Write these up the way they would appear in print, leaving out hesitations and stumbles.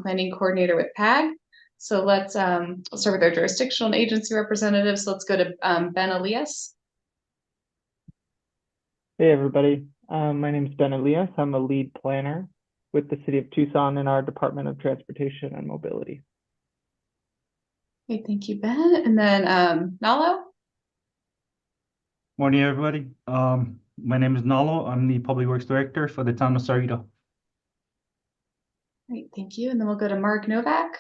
Planning Coordinator with PAG. So let's start with our jurisdictional and agency representatives. So let's go to Ben Elias. Hey everybody, my name is Ben Elias. I'm a lead planner with the City of Tucson in our Department of Transportation and Mobility. Okay, thank you, Ben. And then Nalo. Morning, everybody. My name is Nalo. I'm the Public Works Director for the town of Sarita. Great, thank you. And then we'll go to Mark Novak.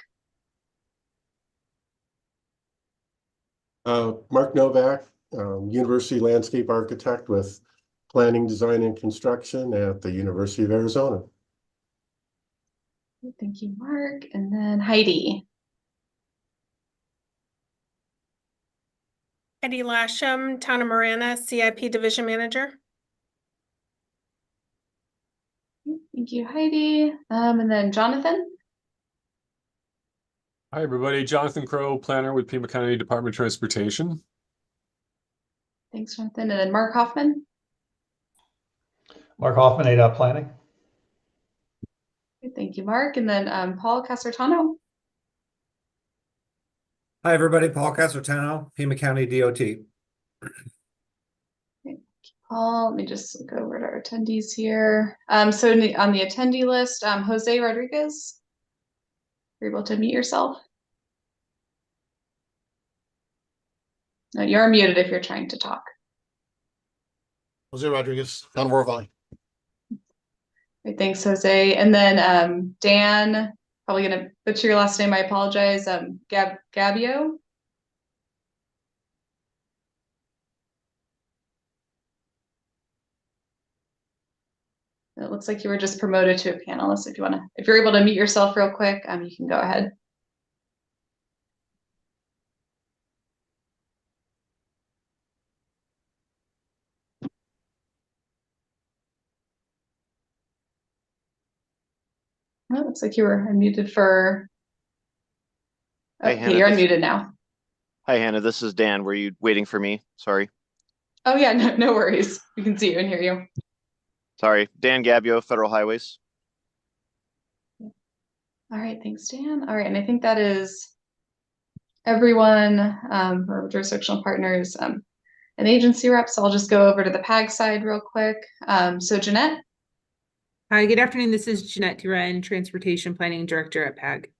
Mark Novak, University Landscape Architect with Planning, Design, and Construction at the University of Arizona. Thank you, Mark. And then Heidi. Heidi Lasham, Town of Marana, CIP Division Manager. Thank you, Heidi. And then Jonathan. Hi, everybody. Jonathan Crow, planner with Pima County Department of Transportation. Thanks, Jonathan. And then Mark Hoffman. Mark Hoffman, ADOT Planning. Thank you, Mark. And then Paul Casertano. Hi, everybody. Paul Casertano, Pima County DOT. Paul, let me just go over to our attendees here. So on the attendee list, Jose Rodriguez. You're able to mute yourself. No, you're muted if you're trying to talk. Jose Rodriguez, Town of Oro Valley. Great, thanks, Jose. And then Dan, probably gonna butcher your last name, I apologize. Gabio. It looks like you were just promoted to a panelist. If you're able to mute yourself real quick, you can go ahead. Oh, it looks like you were unmuted for. Hey, Okay, Hannah, you're unmuted now. Hi, Hannah. This is Dan. Were you waiting for me? Sorry. Oh yeah, no worries. We can see you and hear you. Sorry. Dan Gabio, Federal Highways. All right, thanks, Dan. All right, and I think that is everyone, our jurisdictional partners, and agency reps. So I'll just go over to the PAG side real quick. So Jeanette. Hi, good afternoon. This is Jeanette Duran, Transportation Planning Director at PAG.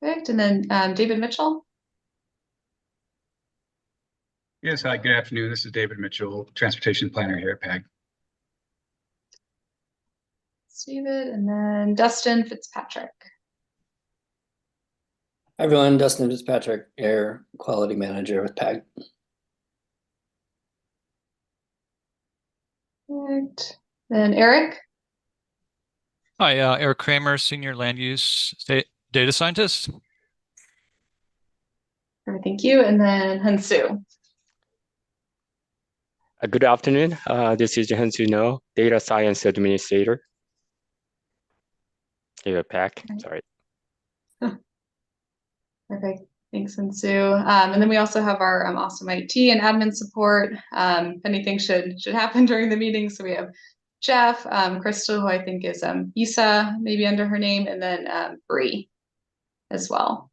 Perfect. And then David Mitchell. Yes, hi, good afternoon. This is David Mitchell, Transportation Planner here at PAG. David, and then Dustin Fitzpatrick. Hi everyone, Dustin Fitzpatrick, Air Quality Manager with PAG. Perfect. Then Eric. Hi, Eric Kramer, Senior Land Use Data Scientist. All right, thank you. And then Hansu. Good afternoon. This is Hansu No, Data Science Administrator. Here at PAG, sorry. Perfect. Thanks, Hansu. And then we also have our awesome IT and admin support. If anything should happen during the meeting. So we have Jeff, Crystal, who I think is Isa, maybe under her name, and then Bree as well.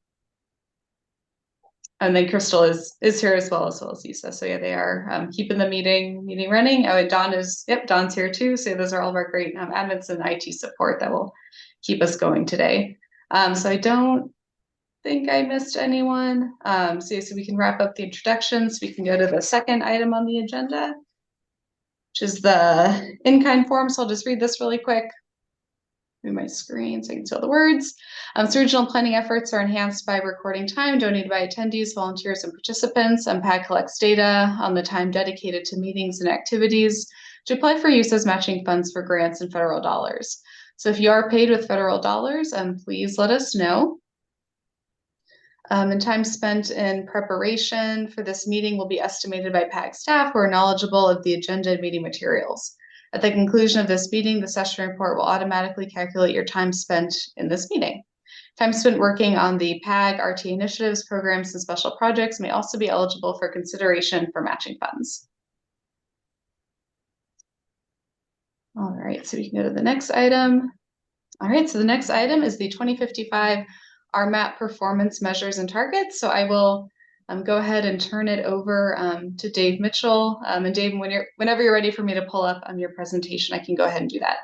And then Crystal is here as well as Isa. So yeah, they are keeping the meeting running. Oh, and Don's here too. So those are all of our great admins and IT support that will keep us going today. So I don't think I missed anyone. So we can wrap up the introductions. We can go to the second item on the agenda, which is the in-kind form. So I'll just read this really quick. Move my screen so I can see all the words. So regional planning efforts are enhanced by recording time donated by attendees, volunteers, and participants. PAG collects data on the time dedicated to meetings and activities to apply for use as matching funds for grants and federal dollars. So if you are paid with federal dollars, please let us know. And time spent in preparation for this meeting will be estimated by PAG staff who are knowledgeable of the agenda and meeting materials. At the conclusion of this meeting, the session report will automatically calculate your time spent in this meeting. Time spent working on the PAG, RTA initiatives, programs, and special projects may also be eligible for consideration for matching funds. All right, so we can go to the next item. All right, so the next item is the 2055 RMAP performance measures and targets. So I will go ahead and turn it over to Dave Mitchell. And Dave, whenever you're ready for me to pull up your presentation, I can go ahead and do that.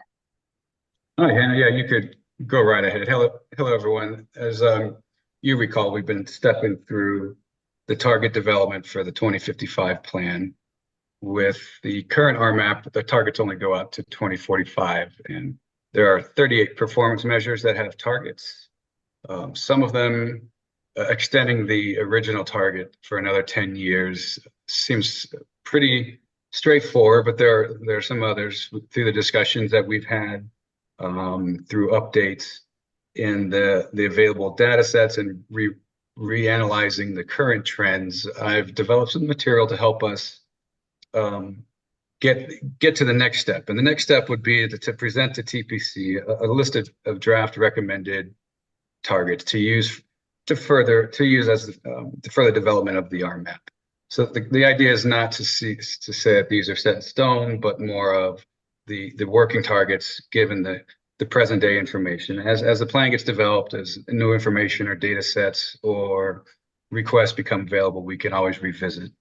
Oh, Hannah, yeah, you could go right ahead. Hello, everyone. As you recall, we've been stepping through the target development for the 2055 plan. With the current RMAP, the targets only go out to 2045, and there are 38 performance measures that have targets. Some of them extending the original target for another 10 years seems pretty straightforward, but there are some others through the discussions that we've had through updates in the available data sets and reanalyzing the current trends. I've developed some material to help us get to the next step. And the next step would be to present to TPC a list of draft recommended targets to use as the further development of the RMAP. So the idea is not to say that these are set in stone, but more of the working targets given the present day information. As the plan gets developed, as new information or data sets or requests become available, we can always revisit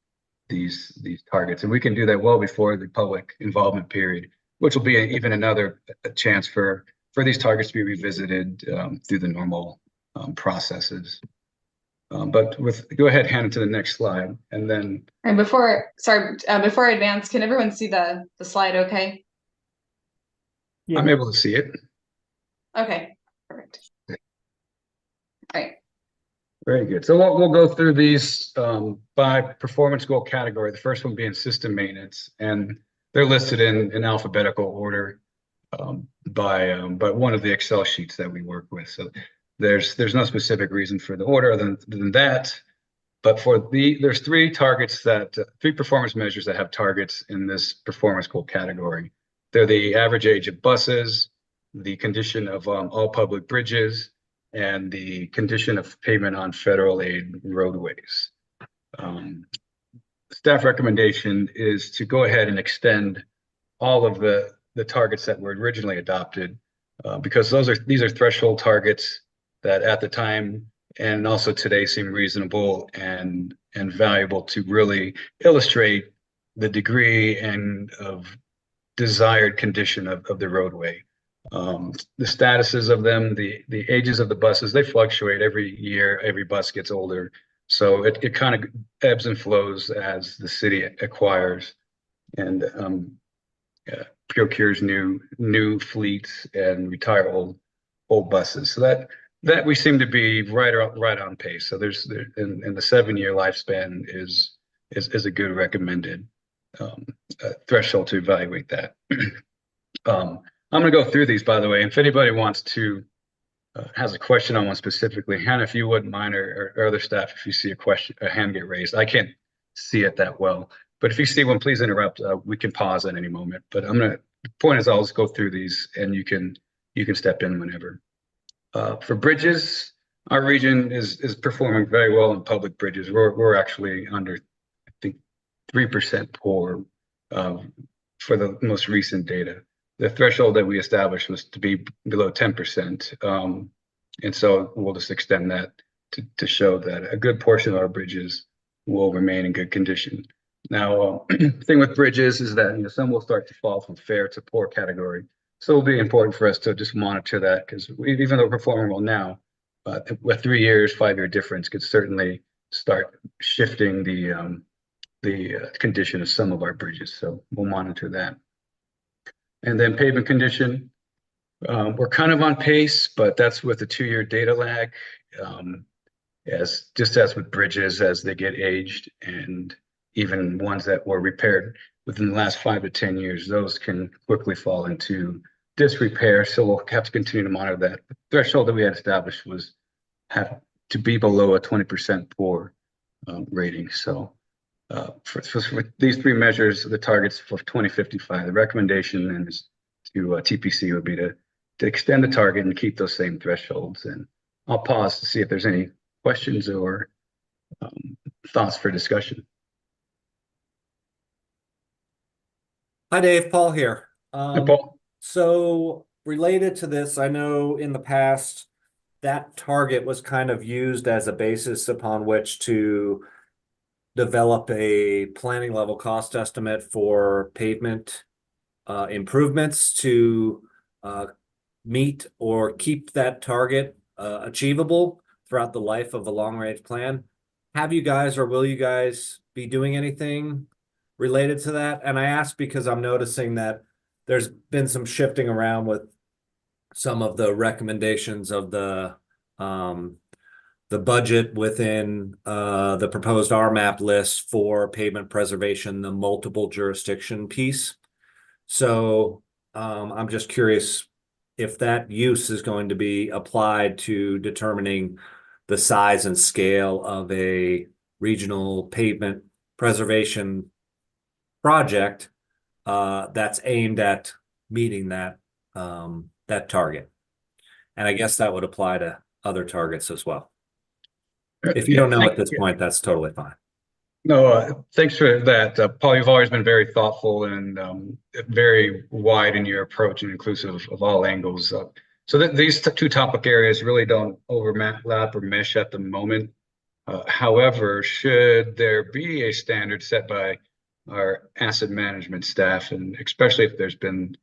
these targets, and we can do that well before the public involvement period, which will be even another chance for these targets to be revisited through the normal processes. But go ahead, Hannah, to the next slide, and then. And before I advance, can everyone see the slide? Okay. Yeah. I'm able to see it. Okay. Perfect. All right. Very good. So we'll go through these by performance goal category. The first one being system maintenance, and they're listed in alphabetical order by one of the Excel sheets that we work with. So there's no specific reason for the order other than that. But there's three performance measures that have targets in this performance goal category. They're the average age of buses, the condition of all public bridges, and the condition of pavement on federal aid roadways. Staff recommendation is to go ahead and extend all of the targets that were originally adopted, because these are threshold targets that at the time and also today seem reasonable and valuable to really illustrate the degree and of desired condition of the roadway. The statuses of them, the ages of the buses, they fluctuate every year. Every bus gets older, so it kind of ebbs and flows as the city acquires and procures new fleets and retire old buses. So that we seem to be right on pace. So there's in the 7-year lifespan is a good recommended threshold to evaluate that. I'm going to go through these, by the way. If anybody wants to has a question on one specifically, Hannah, if you wouldn't mind, or other staff, if you see a hand get raised, I can't see it that well. But if you see one, please interrupt. We can pause at any moment. But the point is, I'll just go through these, and you can step in whenever. For bridges, our region is performing very well in public bridges. We're actually under, I think, 3% poor for the most recent data. The threshold that we established was to be below 10%. And so we'll just extend that to show that a good portion of our bridges will remain in good condition. Now, thing with bridges is that some will start to fall from fair to poor category. So it'll be important for us to just monitor that, because even though we're performing well now, a 3 years, 5-year difference could certainly start shifting the condition of some of our bridges. So we'll monitor that. And then pavement condition, we're kind of on pace, but that's with a 2-year data lag. As with bridges, as they get aged, and even ones that were repaired within the last 5 to 10 years, those can quickly fall into disrepair. So we'll have to continue to monitor that. The threshold that we had established was have to be below a 20% poor rating. So for these three measures, the targets for 2055, the recommendation then is to TPC would be to extend the target and keep those same thresholds. And I'll pause to see if there's any questions or thoughts for discussion. Hi, Dave. Paul here. Hi, Paul. So related to this, I know in the past that target was kind of used as a basis upon which to develop a planning level cost estimate for pavement improvements to meet or keep that target achievable throughout the life of a long range plan. Have you guys, or will you guys be doing anything related to that? And I ask because I'm noticing that there's been some shifting around with some of the recommendations of the budget within the proposed RMAP list for pavement preservation, the multiple jurisdiction piece. So I'm just curious if that use is going to be applied to determining the size and scale of a regional pavement preservation project that's aimed at meeting that that target. And I guess that would apply to other targets as well. If you don't know at this point, that's totally fine. No, thanks for that. Paul, you've always been very thoughtful and very wide in your approach and inclusive of all angles. So these two topic areas really don't overlap or mesh at the moment. However, should there be a standard set by our asset management staff, and especially if there's been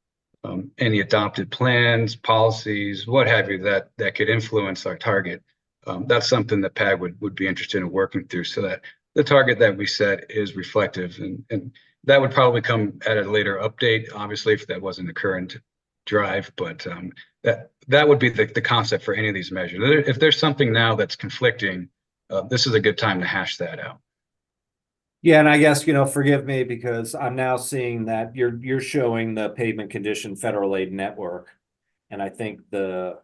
any adopted plans, policies, what have you, that could influence our target, that's something that PAG would be interested in working through, so that the target that we set is reflective, and that would probably come at a later update, obviously, if that wasn't the current drive, but that would be the concept for any of these measures. If there's something now that's conflicting, this is a good time to hash that out. Yeah, and I guess, forgive me because I'm now seeing that you're showing the pavement condition federal aid network. And I think the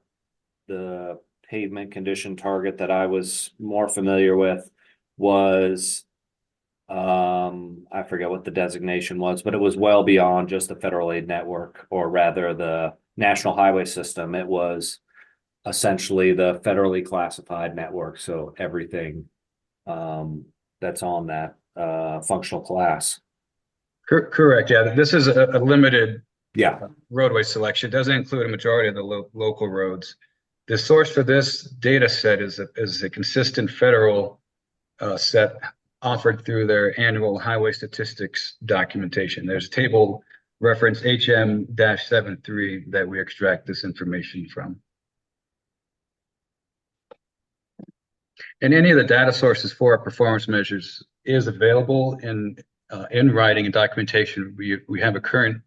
pavement condition target that I was more familiar with was I forget what the designation was, but it was well beyond just the federal aid network, or rather the national highway system. It was essentially the federally classified network. So everything that's on that functional class. Correct. Yeah, this is a limited roadway selection. It doesn't include a majority of the local roads. The source for this data set is a consistent federal set offered through their annual highway statistics documentation. There's table reference HM-73 that we extract this information from. And any of the data sources for our performance measures is available in writing and documentation. We have a current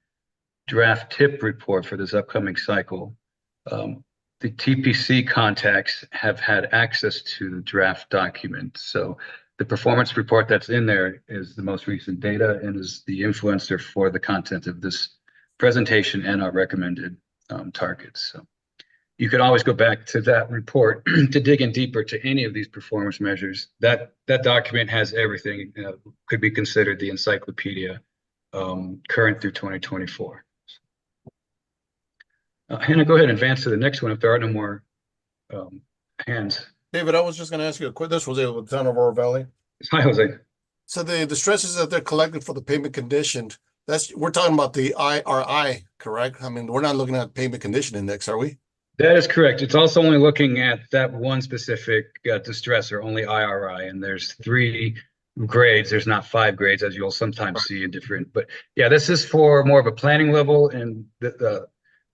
draft tip report for this upcoming cycle. The TPC contacts have had access to the draft document. So the performance report that's in there is the most recent data and is the influencer for the content of this presentation and our recommended targets. So you could always go back to that report to dig in deeper to any of these performance measures. That document has everything, could be considered the encyclopedia, current through 2024. Hannah, go ahead and advance to the next one if there are no more hands. David, I was just going to ask you a quick. This was with Town of Aurora Valley. Hi, Jose. So the stresses that they're collected for the pavement conditioned, we're talking about the IRI, correct? I mean, we're not looking at pavement condition index, are we? That is correct. It's also only looking at that one specific distressor, only IRI, and there's 3 grades. There's not 5 grades, as you'll sometimes see in different. But yeah, this is for more of a planning level, and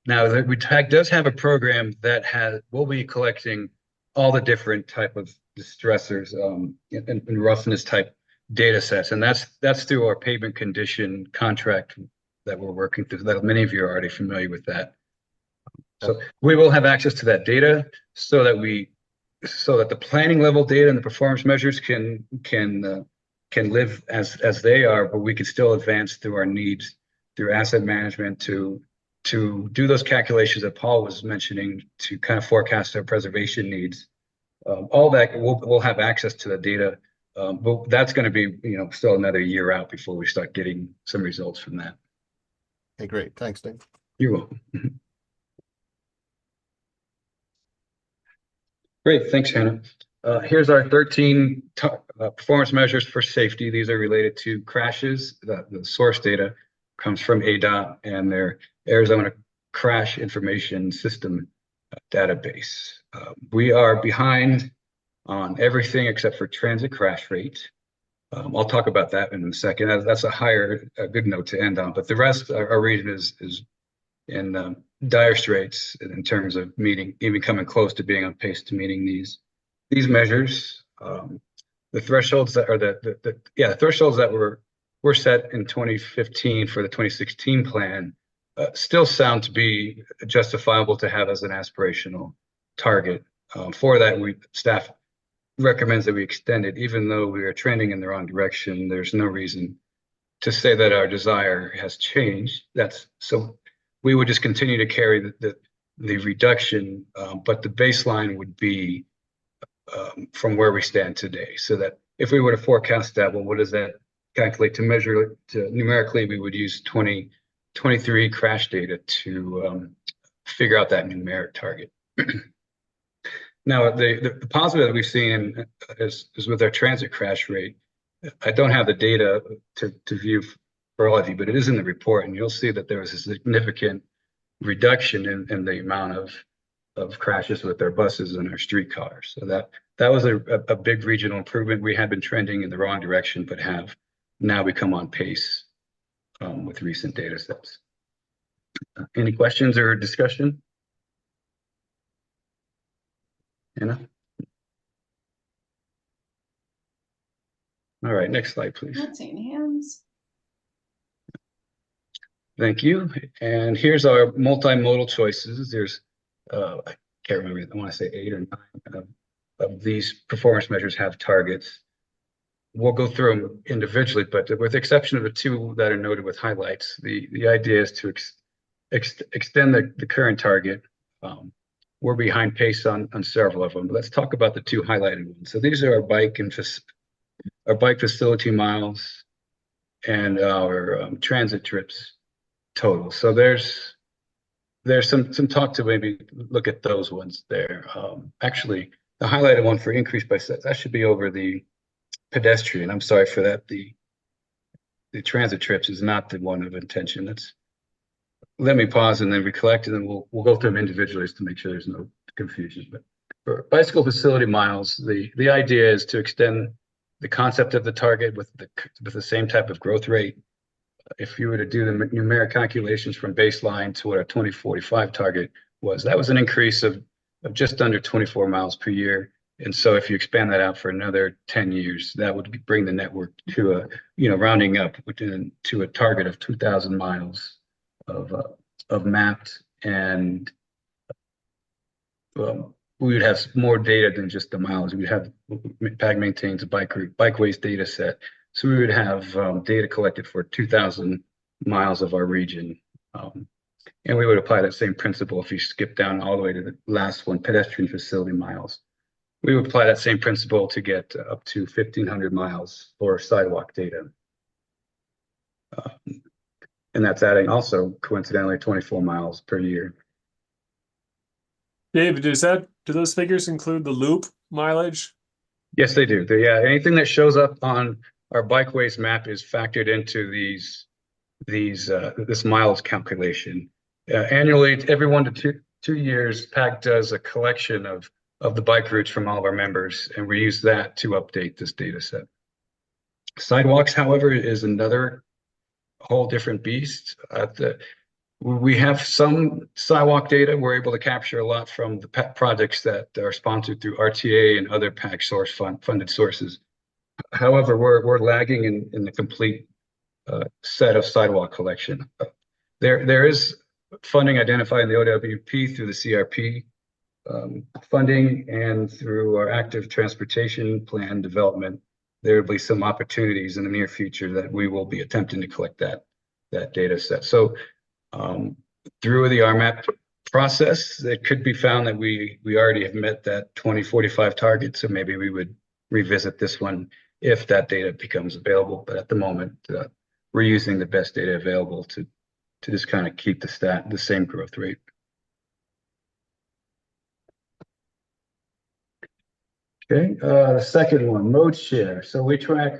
now the TAG does have a program that will be collecting all the different type of distressors and roughness type data sets, and that's through our pavement condition contract that we're working through. That many of you are already familiar with that. So we will have access to that data so that the planning level data and the performance measures can live as they are, but we can still advance through our needs through asset management to do those calculations that Paul was mentioning to kind of forecast our preservation needs. All that we'll have access to the data, but that's going to be still another year out before we start getting some results from that. Okay, great. Thanks, Dave. You're welcome. Great, thanks, Hannah. Here's our 13 performance measures for safety. These are related to crashes. The source data comes from ADOT and their Arizona crash information system database. We are behind on everything except for transit crash rate. I'll talk about that in a second. That's a good note to end on. But the rest, our region is in dire straits in terms of even coming close to being on pace to meeting these measures. The thresholds that are the thresholds that were set in 2015 for the 2016 plan still sound to be justifiable to have as an aspirational target. For that, staff recommends that we extend it, even though we are trending in the wrong direction. There's no reason to say that our desire has changed. So we would just continue to carry the reduction, but the baseline would be from where we stand today. So that if we were to forecast that, well, what does that calculate to measure it to numerically? We would use 2023 crash data to figure out that numeric target. Now, the positive that we've seen is with our transit crash rate. I don't have the data to view for all of you, but it is in the report, and you'll see that there was a significant reduction in the amount of crashes with our buses and our streetcars. So that was a big regional improvement. We had been trending in the wrong direction, but have now become on pace with recent data sets. Any questions or discussion? Anna? All right, next slide, please. Not seeing hands. Thank you. And here's our multimodal choices. There's, I can't remember, I want to say 8 or 9 of these performance measures have targets. We'll go through them individually, but with the exception of the 2 that are noted with highlights, the idea is to extend the current target. We're behind pace on several of them, but let's talk about the 2 highlighted ones. So these are our bike facility miles and our transit trips total. So there's some talk to maybe look at those ones there. Actually, the highlighted one for increase by sets, that should be over the pedestrian. I'm sorry for that. The transit trips is not the one of intention. Let me pause and then recollect, and then we'll go through them individually just to make sure there's no confusion. But for bicycle facility miles, the idea is to extend the concept of the target with the same type of growth rate. If you were to do the numeric calculations from baseline to what our 2045 target was, that was an increase of just under 24 miles per year. And so if you expand that out for another 10 years, that would bring the network to rounding up to a target of 2,000 miles of mapped, and we would have more data than just the miles. We'd have PAG maintains a bikeways data set, so we would have data collected for 2,000 miles of our region, and we would apply that same principle if you skip down all the way to the last one, pedestrian facility miles. We would apply that same principle to get up to 1,500 miles for sidewalk data. And that's adding also, coincidentally, 24 miles per year. David, do those figures include the loop mileage? Yes, they do. Yeah, anything that shows up on our bikeways map is factored into this miles calculation. Annually, every 1 to 2 years, PAC does a collection of the bike routes from all of our members, and we use that to update this data set. Sidewalks, however, is another whole different beast. We have some sidewalk data. We're able to capture a lot from the projects that are sponsored through RTA and other PAC funded sources. However, we're lagging in the complete set of sidewalk collection. There is funding identified in the OWP through the CRP funding and through our active transportation plan development. There will be some opportunities in the near future that we will be attempting to collect that data set. So through the RMAP process, it could be found that we already have met that 2045 target. So maybe we would revisit this one if that data becomes available. But at the moment, we're using the best data available to just kind of keep the same growth rate. Okay, the second one, mode share. So we track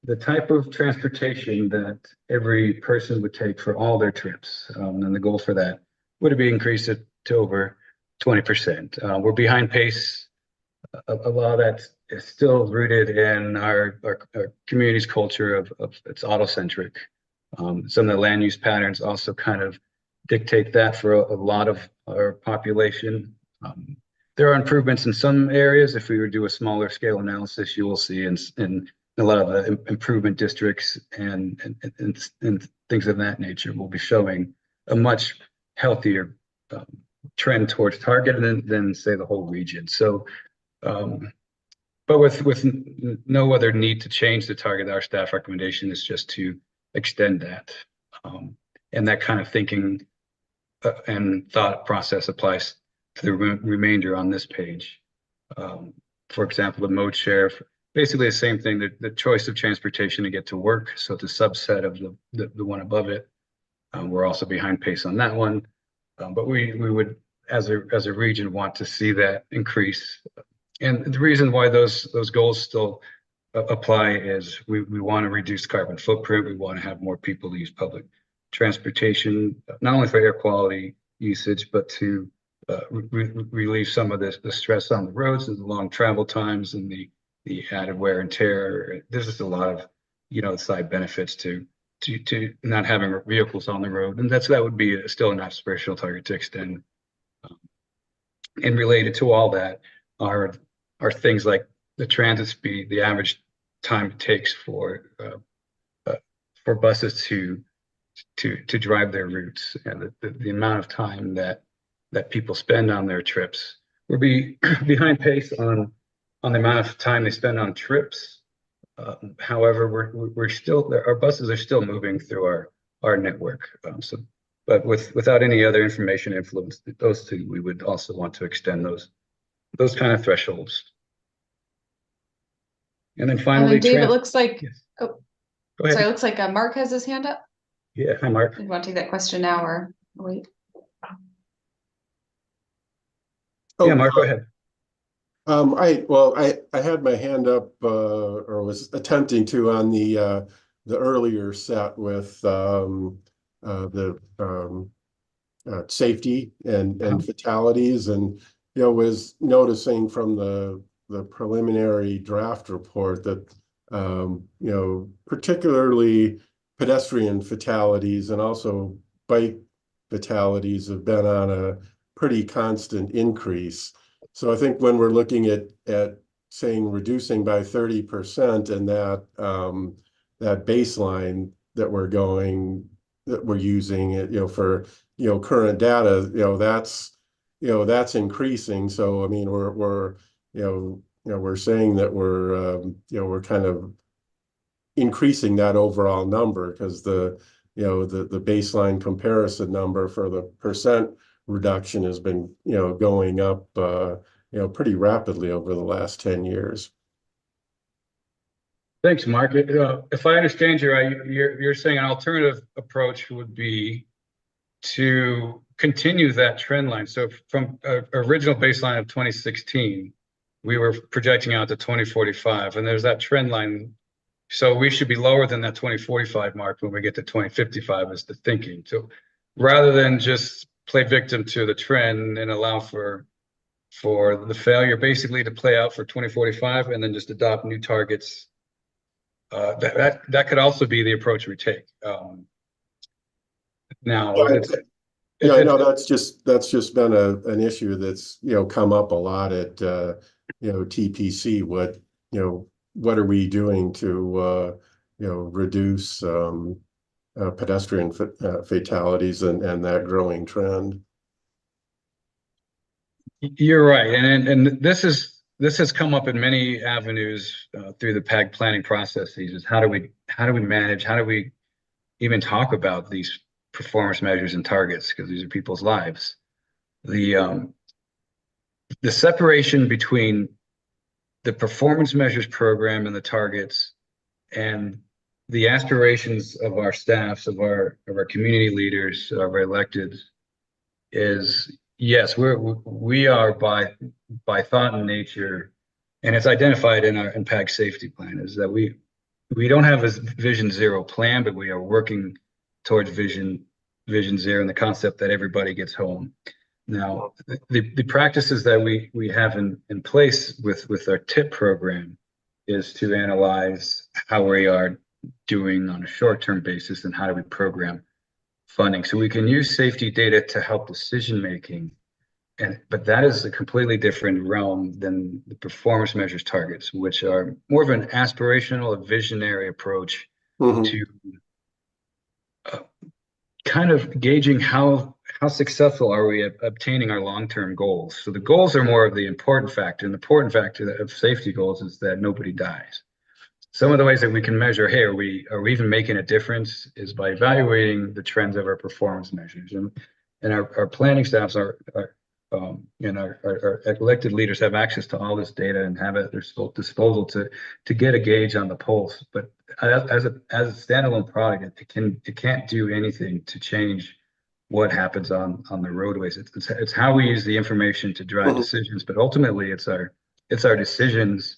the type of transportation that every person would take for all their trips. And the goal for that would be increased to over 20%. We're behind pace. A lot of that is still rooted in our community's culture of it's autocentric. Some of the land use patterns also kind of dictate that for a lot of our population. There are improvements in some areas. If we were to do a smaller scale analysis, you will see in a lot of the improvement districts and things of that nature will be showing a much healthier trend towards target than say the whole region. So, but with no other need to change the target, our staff recommendation is just to extend that. And that kind of thinking and thought process applies to the remainder on this page. For example, the mode share, basically the same thing, the choice of transportation to get to work. So it's a subset of the one above it. We're also behind pace on that one. But we would, as a region, want to see that increase. And the reason why those goals still apply is we want to reduce carbon footprint. We want to have more people use public transportation, not only for air quality usage, but to relieve some of the stress on the roads and the long travel times and the added wear and tear. There's just a lot of, side benefits to not having vehicles on the road. And that would be still an aspirational target to extend. And related to all that are things like the transit speed, the average time it takes for buses to drive their routes, and the amount of time that people spend on their trips. We're behind pace on the amount of time they spend on trips. However, we're still, our buses are still moving through our network. But without any other information influence, those two, we would also want to extend those kind of thresholds. And then finally, Dave, it looks like, Yes. oh, Go ahead. sorry, it looks like Mark has his hand up. Yeah, hi, Mark. You want to take that question now or wait? Yeah, Mark, go ahead. I had my hand up or was attempting to on the earlier set with the safety and fatalities, and was noticing from the preliminary draft report that particularly pedestrian fatalities and also bike fatalities have been on a pretty constant increase. So I think when we're looking at saying reducing by 30% and that baseline that we're using for current data, that's increasing. So I mean we're saying that we're kind of increasing that overall number because the baseline comparison number for the percent reduction has been going up pretty rapidly over the last 10 years. Thanks, Mark. If I understand you right, you're saying an alternative approach would be to continue that trend line. So from original baseline of 2016, we were projecting out to 2045, and there's that trend line. So we should be lower than that 2045 mark when we get to 2055 is the thinking. So rather than just play victim to the trend and allow for the failure basically to play out for 2045 and then just adopt new targets, that could also be the approach we take. Now, I know that's just been an issue that's come up a lot at TPC. What are we doing to reduce pedestrian fatalities and that growing trend? You're right, and this has come up in many avenues through the PAG planning processes. Is how do we manage? How do we even talk about these performance measures and targets? Because these are people's lives. The separation between the performance measures program and the targets and the aspirations of our staffs, of our community leaders, of our electeds, is yes, we are by thought and nature, and it's identified in our PAG safety plan, is that we don't have a vision zero plan, but we are working towards vision Vision Zero and the concept that everybody gets home. Now, the practices that we have in place with our TIP program is to analyze how we are doing on a short-term basis and how do we program funding. So we can use safety data to help decision making, but that is a completely different realm than the performance measures targets, which are more of an aspirational, a visionary approach to kind of gauging how successful are we at obtaining our long-term goals. So the goals are more of the important factor, and the important factor of safety goals is that nobody dies. Some of the ways that we can measure, hey, are we even making a difference, is by evaluating the trends of our performance measures. And our planning staffs and our elected leaders have access to all this data and have it at their disposal to get a gauge on the pulse. But as a standalone product, it can't do anything to change what happens on the roadways. It's how we use the information to drive decisions, but ultimately it's our decisions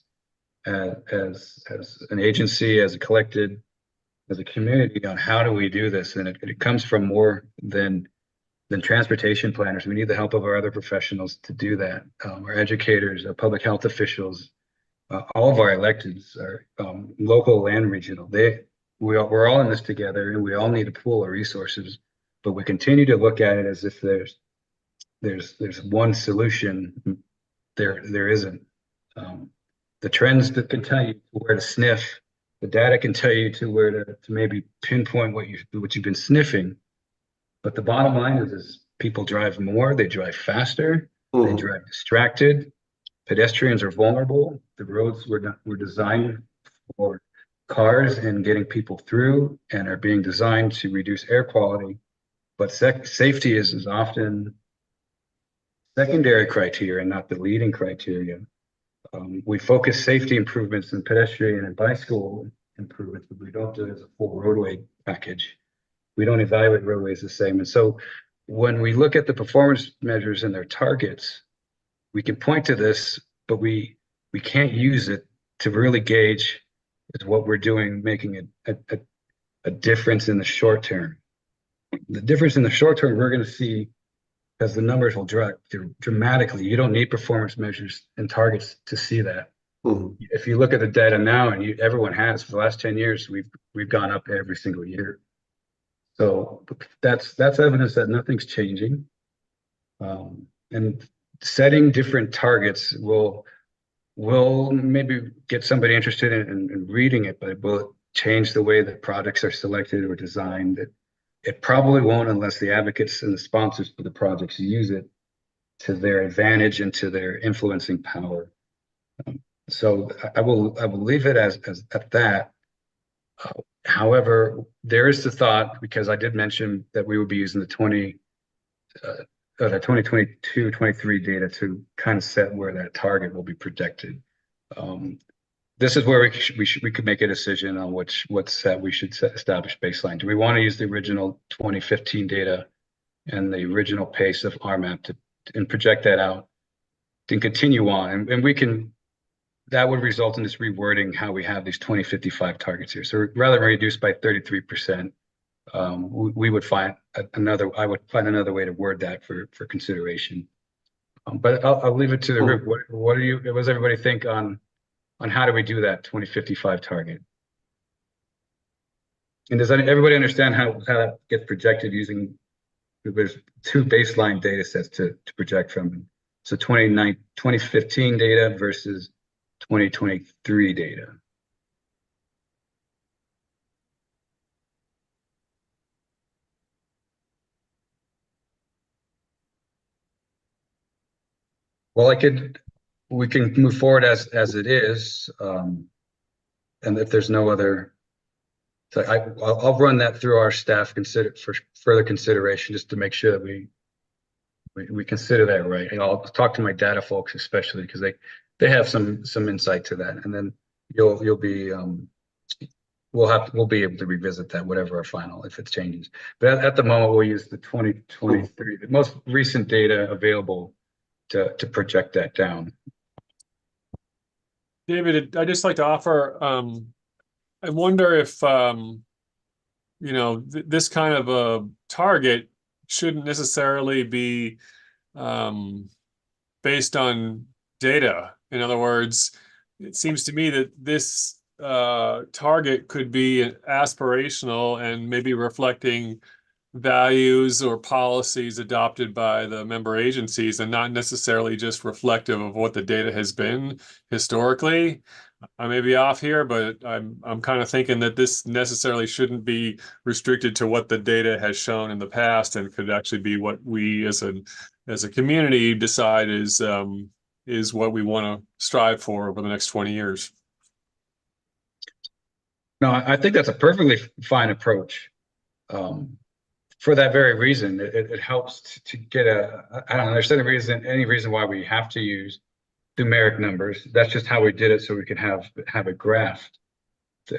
as an agency, as a collected, as a community on how do we do this. And it comes from more than transportation planners. We need the help of our other professionals to do that. Our educators, our public health officials, all of our electeds, are local and regional. We're all in this together, and we all need to pool our resources. But we continue to look at it as if there's one solution. There isn't. The trends that can tell you where to sniff, the data can tell you to where to maybe pinpoint what you've been sniffing. But the bottom line is people drive more, they drive faster, they drive distracted. Pedestrians are vulnerable. The roads were designed for cars and getting people through, and are being designed to reduce air quality. But safety is often secondary criteria, not the leading criteria. We focus safety improvements in pedestrian and bicycle improvements, but we don't do it as a full roadway package. We don't evaluate roadways the same. And so when we look at the performance measures and their targets, we can point to this, but we can't use it to really gauge is what we're doing, making a difference in the short term. The difference in the short term, we're going to see as the numbers will drop dramatically. You don't need performance measures and targets to see that. If you look at the data now, and everyone has for the last 10 years, we've gone up every single year. So that's evidence that nothing's changing. And setting different targets will maybe get somebody interested in reading it, but it will change the way that products are selected or designed. It probably won't unless the advocates and the sponsors for the projects use it to their advantage and to their influencing power. So I will leave it as at that. However, there is the thought, because I did mention that we would be using the 2022-23 data to kind of set where that target will be projected. This is where we could make a decision on what set we should establish baseline. Do we want to use the original 2015 data and the original pace of RMAP and project that out and continue on? And we can. That would result in this rewording how we have these 2055 targets here. So rather than reduce by 33%, we would find I would find another way to word that for consideration. But I'll leave it to the group. What does everybody think on how do we do that 2055 target? And does everybody understand how that gets projected using, there's two baseline data sets to project from. So 2015 data versus 2023 data. Well, we can move forward as it is, and if there's no other, so I'll run that through our staff for further consideration, just to make sure that we consider that right. And I'll talk to my data folks especially, because they have some insight to that, and then you'll be we'll be able to revisit that, whatever our final, if it changes. But at the moment, we'll use the 2023, the most recent data available to project that down. David, I'd just like to offer, I wonder if this kind of a target shouldn't necessarily be based on data. In other words, it seems to me that this target could be aspirational and maybe reflecting values or policies adopted by the member agencies and not necessarily just reflective of what the data has been historically. I may be off here, but I'm kind of thinking that this necessarily shouldn't be restricted to what the data has shown in the past, and could actually be what we as a community decide is what we want to strive for over the next 20 years. No, I think that's a perfectly fine approach. For that very reason, it helps to get I don't know, there's any reason why we have to use numeric numbers. That's just how we did it, so we could have it graphed. Do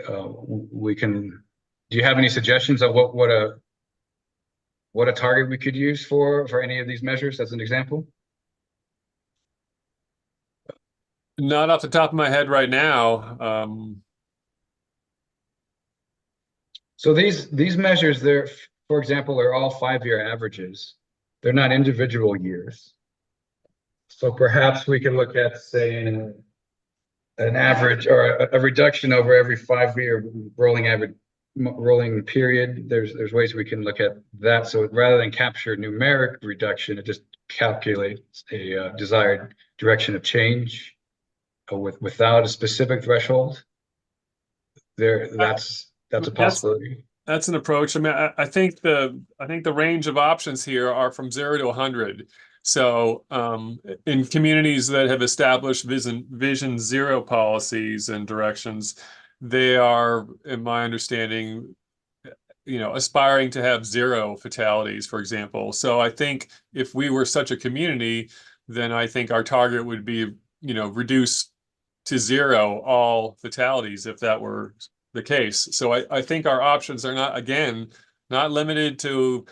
you have any suggestions of what a target we could use for any of these measures as an example? Not off the top of my head right now. So these measures, for example, are all 5-year averages. They're not individual years. So perhaps we can look at, say, an average or a reduction over every 5-year rolling period. There's ways we can look at that. So rather than capture numeric reduction, it just calculates a desired direction of change without a specific threshold. That's a possibility. That's an approach. I mean, I think the range of options here are from 0 to 100. So in communities that have established Vision Zero policies and directions, they are, in my understanding, aspiring to have 0 fatalities, for example. So I think if we were such a community, then I think our target would be, reduce to 0 all fatalities if that were the case. So I think our options are not limited to,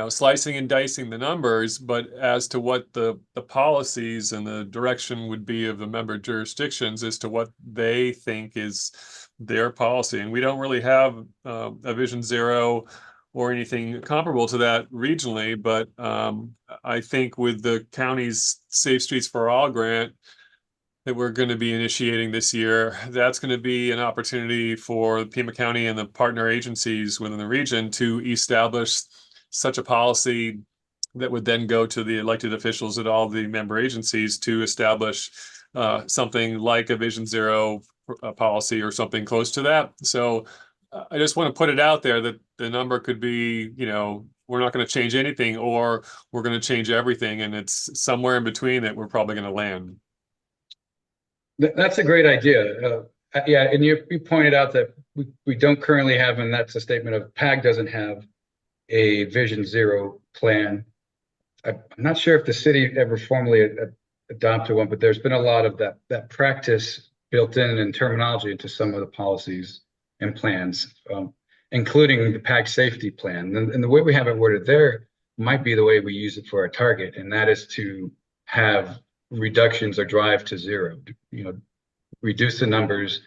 slicing and dicing the numbers, but as to what the policies and the direction would be of the member jurisdictions as to what they think is their policy. And we don't really have a Vision Zero or anything comparable to that regionally, but I think with the county's Safe Streets for All grant that we're going to be initiating this year, that's going to be an opportunity for Pima County and the partner agencies within the region to establish such a policy that would then go to the elected officials at all the member agencies to establish something like a Vision Zero policy or something close to that. So I just want to put it out there that the number could be, we're not going to change anything, or we're going to change everything, and it's somewhere in between that we're probably going to land. That's a great idea. Yeah, and you pointed out that we don't currently have, and that's a statement of PAG doesn't have a Vision Zero plan. I'm not sure if the city ever formally adopted one, but there's been a lot of that practice built in terminology into some of the policies and plans, including the PAG safety plan. And the way we have it worded there might be the way we use it for our target, and that is to have reductions or drive to 0, reduce the numbers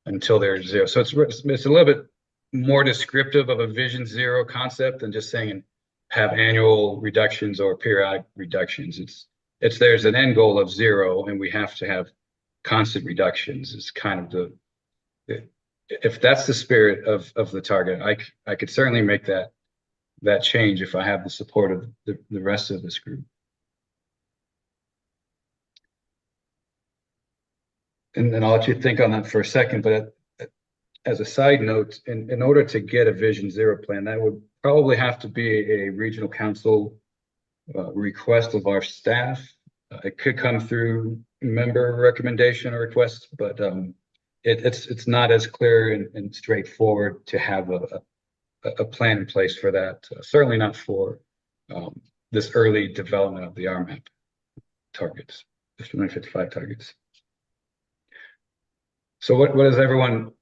until they're 0. So it's a little bit more descriptive of a Vision Zero concept than just saying have annual reductions or periodic reductions. There's an end goal of 0, and we have to have constant reductions. It's kind of if that's the spirit of the target, I could certainly make that change if I have the support of the rest of this group. And then I'll let you think on that for a second, but as a side note, in order to get a Vision Zero plan, that would probably have to be a regional council request of our staff. It could come through member recommendation or request, but it's not as clear and straightforward to have a plan in place for that. Certainly not for this early development of the RMAP targets, the 2055 targets. So what does everyone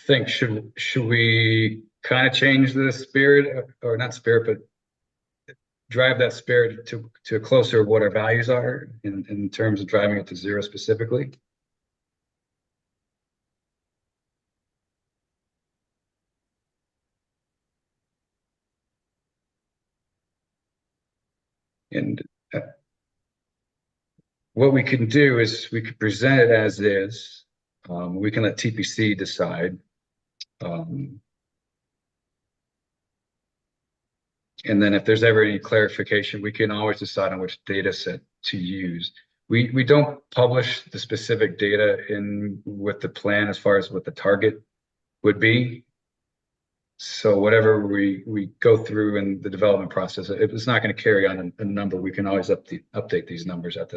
think? Should we kind of change the spirit, or not spirit, but drive that spirit to closer what our values are in terms of driving it to 0 specifically? And what we can do is we could present it as is. We can let TPC decide. And then if there's ever any clarification, we can always decide on which data set to use. We don't publish the specific data in with the plan as far as what the target would be. So whatever we go through in the development process, if it's not going to carry on a number, we can always update these numbers at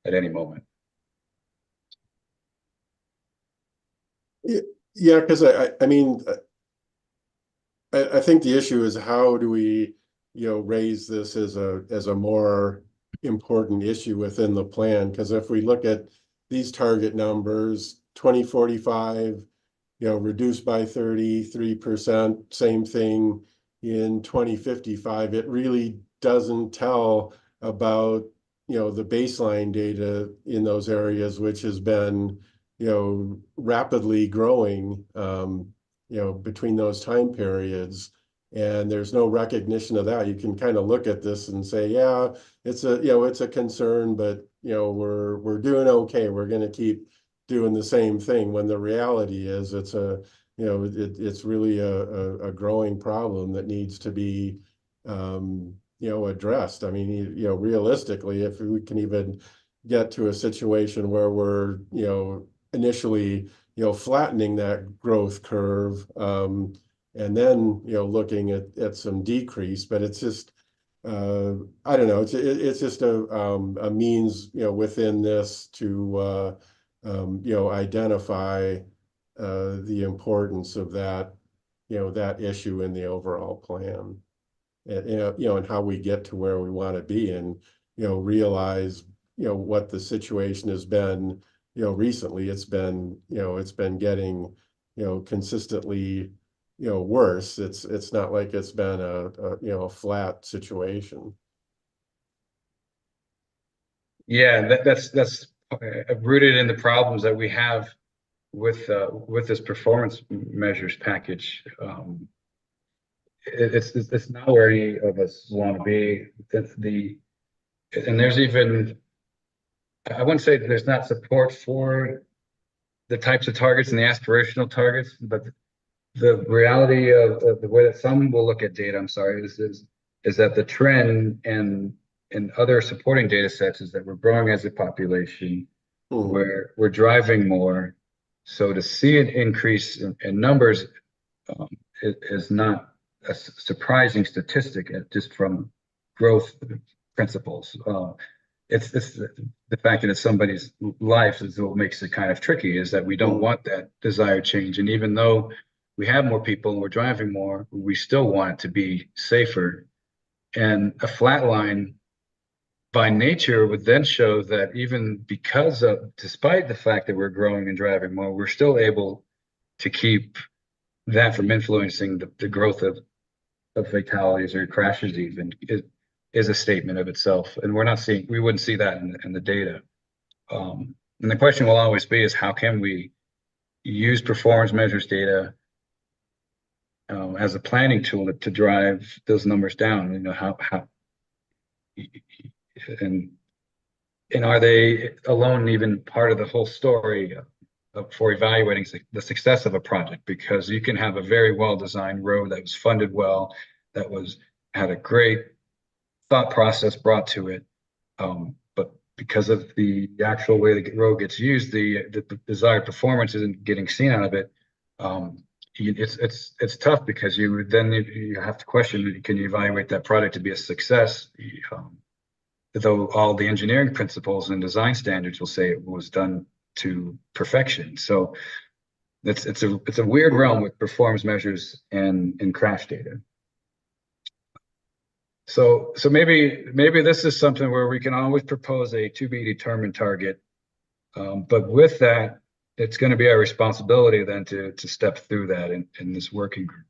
any moment. Yeah, because I mean, I think the issue is how do we, raise this as a more important issue within the plan? Because if we look at these target numbers, 2045, reduced by 33%, same thing in 2055, it really doesn't tell about, the baseline data in those areas, which has been, rapidly growing, between those time periods. And there's no recognition of that. You can kind of look at this and say, yeah, it's a concern, but, we're doing okay. We're going to keep doing the same thing, when the reality is it's it's really a growing problem that needs to be addressed. I mean, realistically, if we can even get to a situation where we're initially flattening that growth curve, and then looking at some decrease, but it's just I don't know, it's just a means within this to identify the importance of that that issue in the overall plan, and and how we get to where we want to be, and realize what the situation has been. Recently it's been getting consistently worse. It's not like it's been a flat situation. Yeah, that's rooted in the problems that we have with this performance measures package. It's not where any of us want to be. And there's even, I wouldn't say that there's not support for the types of targets and the aspirational targets, but the reality of the way that some will look at data, is that the trend and other supporting data sets is that we're growing as a population, where we're driving more. So to see an increase in numbers is not a surprising statistic just from growth principles. It's the fact that it's somebody's life is what makes it kind of tricky, is that we don't want that desired change. And even though we have more people and we're driving more, we still want it to be safer. And a flat line by nature would then show that even despite the fact that we're growing and driving more, we're still able to keep that from influencing the growth of fatalities or crashes. Even is a statement of itself, and we wouldn't see that in the data. And the question will always be is how can we use performance measures data as a planning tool to drive those numbers down? How and are they alone even part of the whole story for evaluating the success of a project? Because you can have a very well-designed road that was funded well, that had a great thought process brought to it, but because of the actual way the road gets used, the desired performance isn't getting seen out of it. It's tough, because you have to question, can you evaluate that project to be a success? Though all the engineering principles and design standards will say it was done to perfection. So it's a weird realm with performance measures and crash data. So maybe this is something where we can always propose a to be determined target, but with that, it's going to be our responsibility then to step through that in this working group.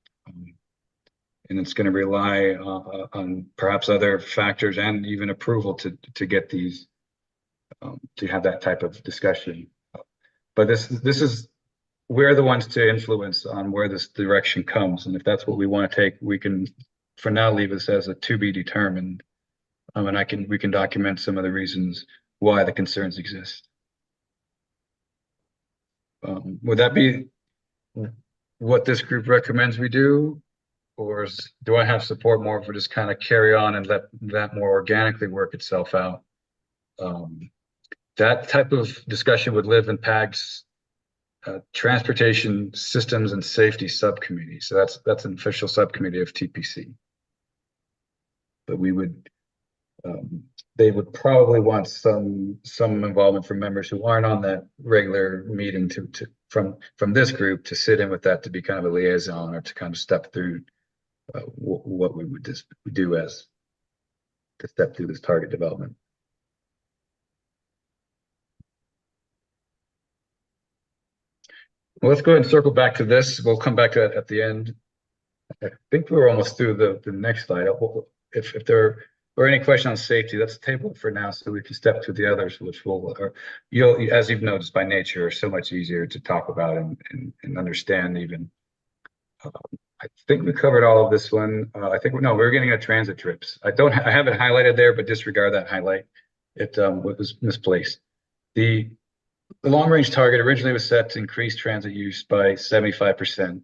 And it's going to rely on perhaps other factors and even approval to get these, to have that type of discussion. But we're the ones to influence on where this direction comes. And if that's what we want to take, we can for now leave this as a to be determined. And we can document some of the reasons why the concerns exist. Would that be what this group recommends we do? Or do I have support more for just kind of carry on and let that more organically work itself out? That type of discussion would live in PAG's Transportation Systems and Safety Subcommittee. So that's an official subcommittee of TPC. But we would, they would probably want some involvement from members who aren't on that regular meeting from this group to sit in with that, to be kind of a liaison or to kind of step through what we would just do as to step through this target development. Well, let's go ahead and circle back to this. We'll come back to that at the end. I think we're almost through the next slide. If there are any questions on safety, let's table it for now so we can step to the others, which you'll, as you've noticed by nature, are so much easier to talk about and understand even. I think we covered all of this one. I think we're getting at transit trips. I have it highlighted there, but disregard that highlight. It was misplaced. The long range target originally was set to increase transit use by 75%.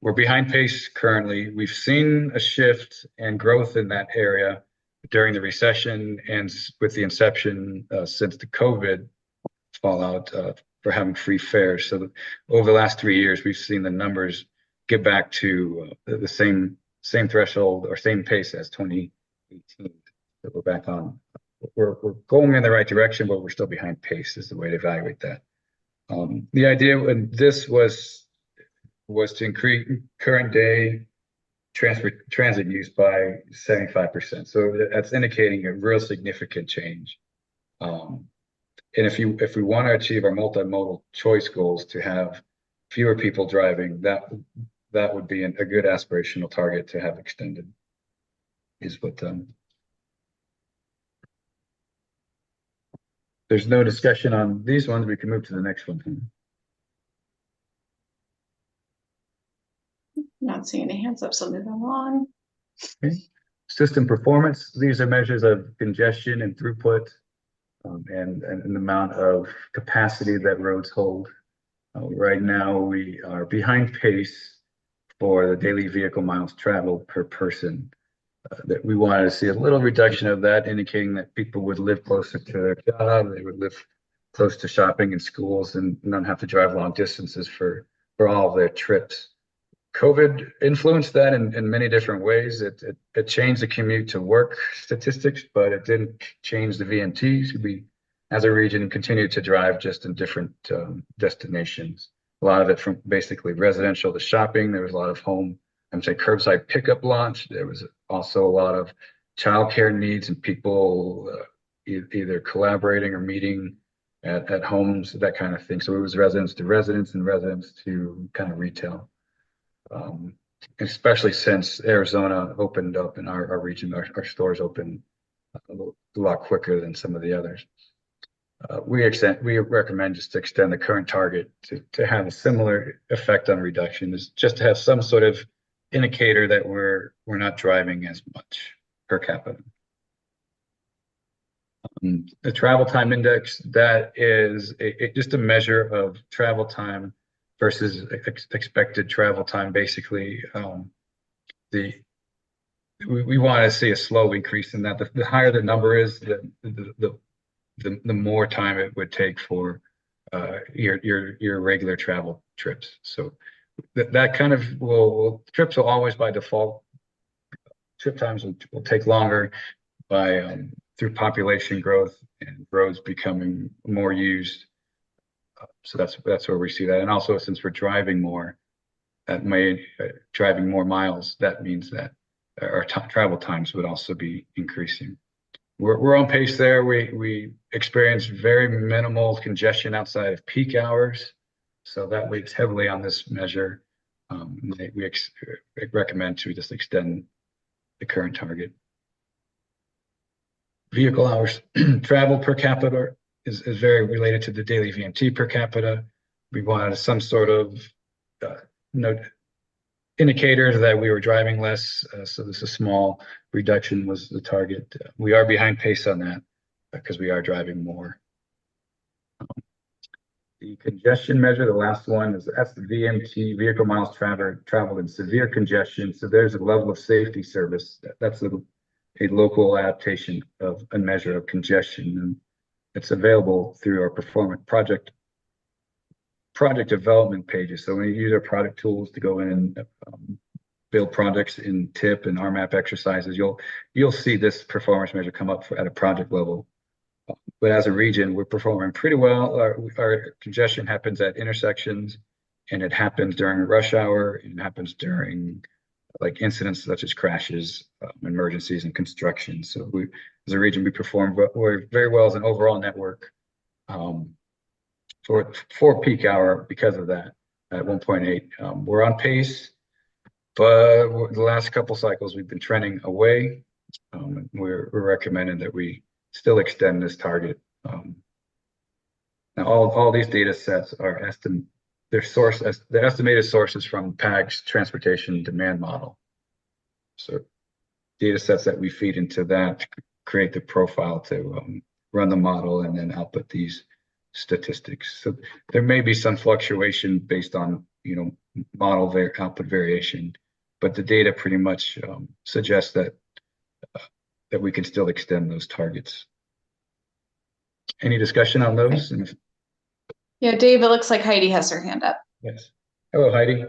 We're behind pace currently. We've seen a shift and growth in that area during the recession and with the inception since the COVID fallout for having free fares. So over the last 3 years, we've seen the numbers get back to the same threshold or same pace as 2018 that we're back on. We're going in the right direction, but we're still behind pace is the way to evaluate that. The idea in this was to increase current day transit use by 75%. So that's indicating a real significant change. And if we want to achieve our multimodal choice goals to have fewer people driving, that would be a good aspirational target to have extended. Is what there's no discussion on these ones. We can move to the next one. Not seeing any hands up, so move along. Okay. System performance. These are measures of congestion and throughput and the amount of capacity that roads hold. Right now, we are behind pace for the daily vehicle miles traveled per person. That we wanted to see a little reduction of that, indicating that people would live closer to their job, they would live close to shopping and schools, and not have to drive long distances for all of their trips. COVID influenced that in many different ways. It changed the commute to work statistics, but it didn't change the VMTs. We, as a region, continued to drive just in different destinations. A lot of it from basically residential to shopping. There was a lot of curbside pickup launch. There was also a lot of childcare needs and people either collaborating or meeting at homes, that kind of thing. So it was residents to residents and residents to kind of retail. Especially since Arizona opened up in our region, our stores opened a lot quicker than some of the others. We recommend just to extend the current target to have a similar effect on reduction, is just to have some sort of indicator that we're not driving as much per capita. The travel time index, that is just a measure of travel time versus expected travel time. Basically, we want to see a slow increase in that. The higher the number is, the more time it would take for your regular travel trips. So that kind of trips will always by default. Trip times will take longer through population growth and roads becoming more used. So that's where we see that. And also, since we're driving more, driving more miles, that means that our travel times would also be increasing. We're on pace there. We experience very minimal congestion outside of peak hours, so that weighs heavily on this measure. We recommend to just extend the current target. Vehicle hours traveled per capita is very related to the daily VMT per capita. We wanted some sort of indicators that we were driving less. So this is small reduction was the target. We are behind pace on that because we are driving more. The congestion measure, the last one, that's the VMT, vehicle miles traveled in severe congestion. So there's a level of safety service. That's a local adaptation of a measure of congestion, and it's available through our performance project development pages. So when you use our product tools to go in and build projects in TIP and RMAP exercises, you'll see this performance measure come up at a project level. But as a region, we're performing pretty well. Our congestion happens at intersections, and it happens during rush hour, and it happens during like incidents such as crashes, emergencies, and construction. So we, as a region, we perform very well as an overall network for peak hour because of that at 1.8. We're on pace, but the last couple cycles we've been trending away. We're recommending that we still extend this target. Now all these data sets are they're estimated sources from PAG's transportation demand model. So data sets that we feed into that create the profile to run the model and then output these statistics. So there may be some fluctuation based on model output variation, but the data pretty much suggests that we can still extend those targets. Any discussion on those? Yeah, Dave, it looks like Heidi has her hand up. Yes. Hello, Heidi.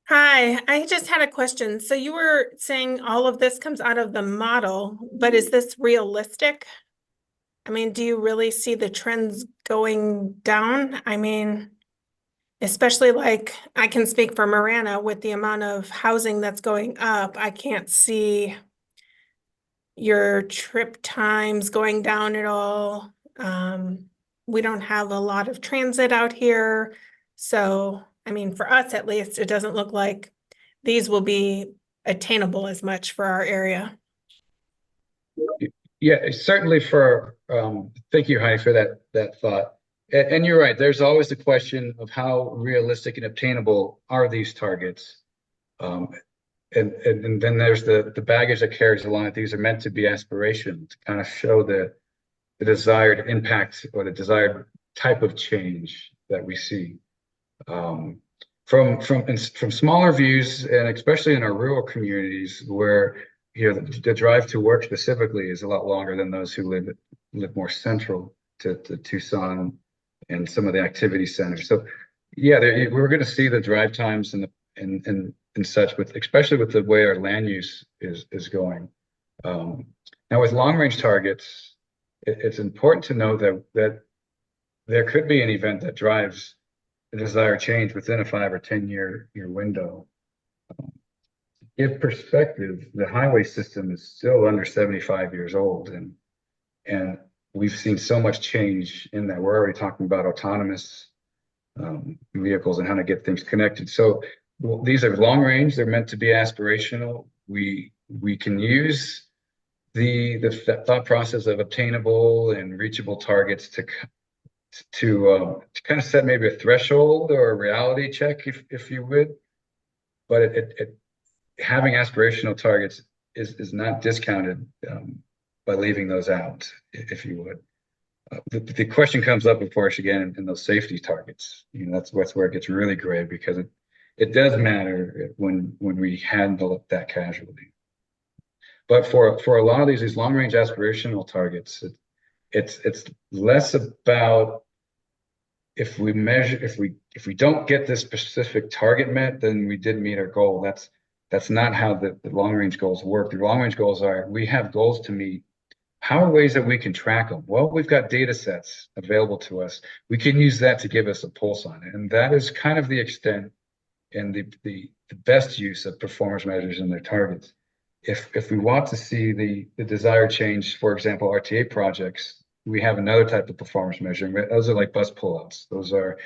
Hi, I just had a question. So you were saying all of this comes out of the model, but is this realistic? I mean, do you really see the trends going down? I mean, especially like I can speak for Marana with the amount of housing that's going up. I can't see your trip times going down at all. We don't have a lot of transit out here. So, I mean, for us at least, it doesn't look like these will be attainable as much for our area. Yeah, certainly thank you, Heidi, for that thought. And you're right, there's always the question of how realistic and obtainable are these targets. And then there's the baggage that carries along it. These are meant to be aspirational to kind of show the desired impact or the desired type of change that we see. From smaller views, and especially in our rural communities where the drive to work specifically is a lot longer than those who live more central to Tucson and some of the activity centers. So yeah, we're going to see the drive times and such, especially with the way our land use is going. Now with long range targets, it's important to know that there could be an event that drives the desired change within a 5 or 10 year window. In perspective, the highway system is still under 75 years old, and we've seen so much change in that. We're already talking about autonomous vehicles and how to get things connected. So these are long range. They're meant to be aspirational. We can use the thought process of obtainable and reachable targets to kind of set maybe a threshold or a reality check, if you would. But having aspirational targets is not discounted by leaving those out, if you would. The question comes up, of course, again, in those safety targets. That's where it gets really gray, because it does matter when we handle that casualty. But for a lot of these long range aspirational targets, it's less about if we don't get this specific target met, then we didn't meet our goal. That's not how the long range goals work. The long range goals are, we have goals to meet. How are ways that we can track them? Well, we've got data sets available to us. We can use that to give us a pulse on it. And that is kind of the extent and the best use of performance measures and their targets. If we want to see the desired change, for example, RTA projects, we have another type of performance measure. Those are like bus pullouts. Those are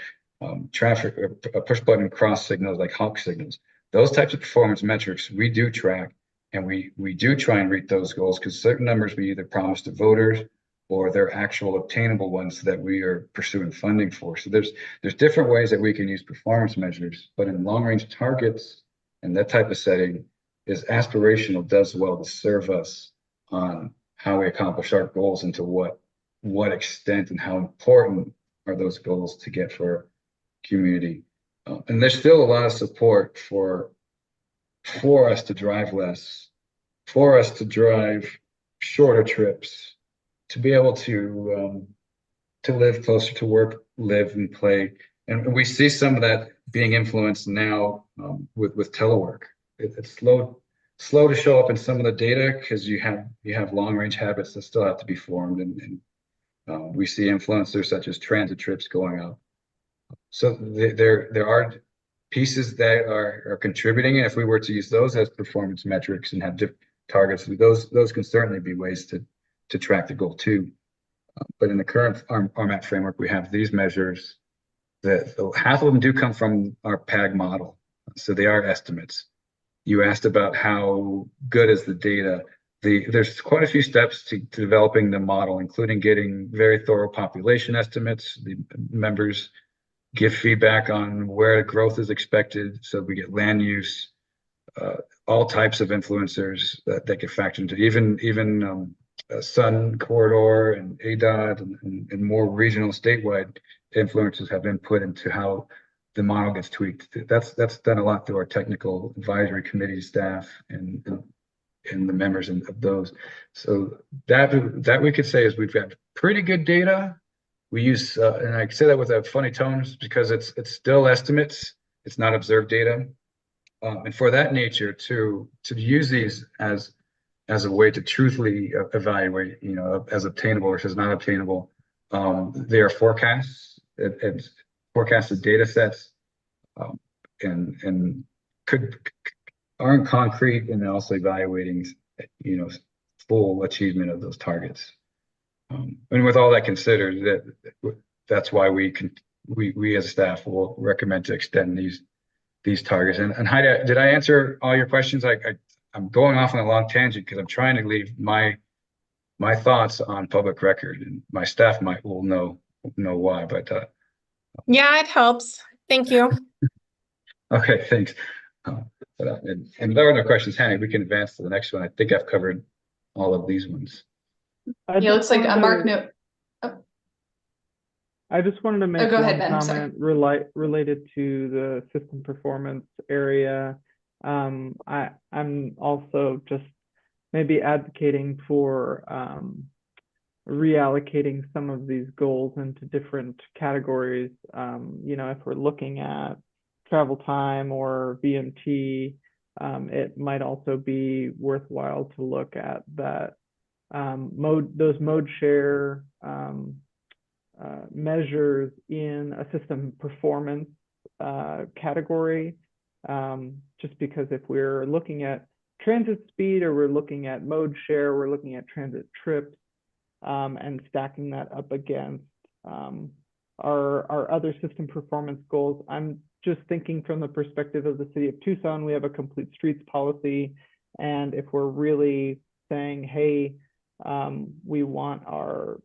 traffic or push button cross signals, like honk signals. Those types of performance metrics we do track, and we do try and reach those goals, because certain numbers we either promise to voters or they're actual obtainable ones that we are pursuing funding for. So there's different ways that we can use performance measures, but in long range targets, and that type of setting is aspirational, does well to serve us on how we accomplish our goals and to what extent and how important are those goals to get for community. And there's still a lot of support for us to drive less, for us to drive shorter trips, to be able to live closer to work, live and play. And we see some of that being influenced now with telework. It's slow to show up in some of the data because you have long range habits that still have to be formed, and we see influencers such as transit trips going up. So there are pieces that are contributing, and if we were to use those as performance metrics and have different targets, those can certainly be ways to track the goal too. But in the current RMAP framework, we have these measures that half of them do come from our PAG model, so they are estimates. You asked about how good is the data. There's quite a few steps to developing the model, including getting very thorough population estimates. The members give feedback on where growth is expected, so we get land use, all types of influencers that get factored into, even Sun Corridor and ADOT and more regional statewide influencers have input into how the model gets tweaked. That's done a lot through our technical advisory committee staff and the members of those. So that we could say is we've got pretty good data. We use, and I say that with a funny tone because it's still estimates. It's not observed data. And for that nature to use these as a way to truthfully evaluate, as obtainable versus not obtainable, they are forecasts and forecasted data sets, and aren't concrete, and also evaluating, full achievement of those targets. And with all that considered, that's why we as staff will recommend to extend these targets. And Heidi, did I answer all your questions? I'm going off on a long tangent because I'm trying to leave my thoughts on public record, and my staff will know why. But Yeah, it helps. Thank you. okay, thanks. And if there are no questions, Hanny, we can advance to the next one. I think I've covered all of these ones. Yeah, looks like a Mark note. I just wanted to make go one ahead, Ben, sorry. comment related to the system performance area. I'm also just maybe advocating for reallocating some of these goals into different categories. If we're looking at travel time or VMT, it might also be worthwhile to look at that those mode share measures in a system performance category, just because if we're looking at transit speed or we're looking at mode share, we're looking at transit trips, and stacking that up against our other system performance goals. I'm just thinking from the perspective of the city of Tucson, we have a complete streets policy, and if we're really saying, hey, we want our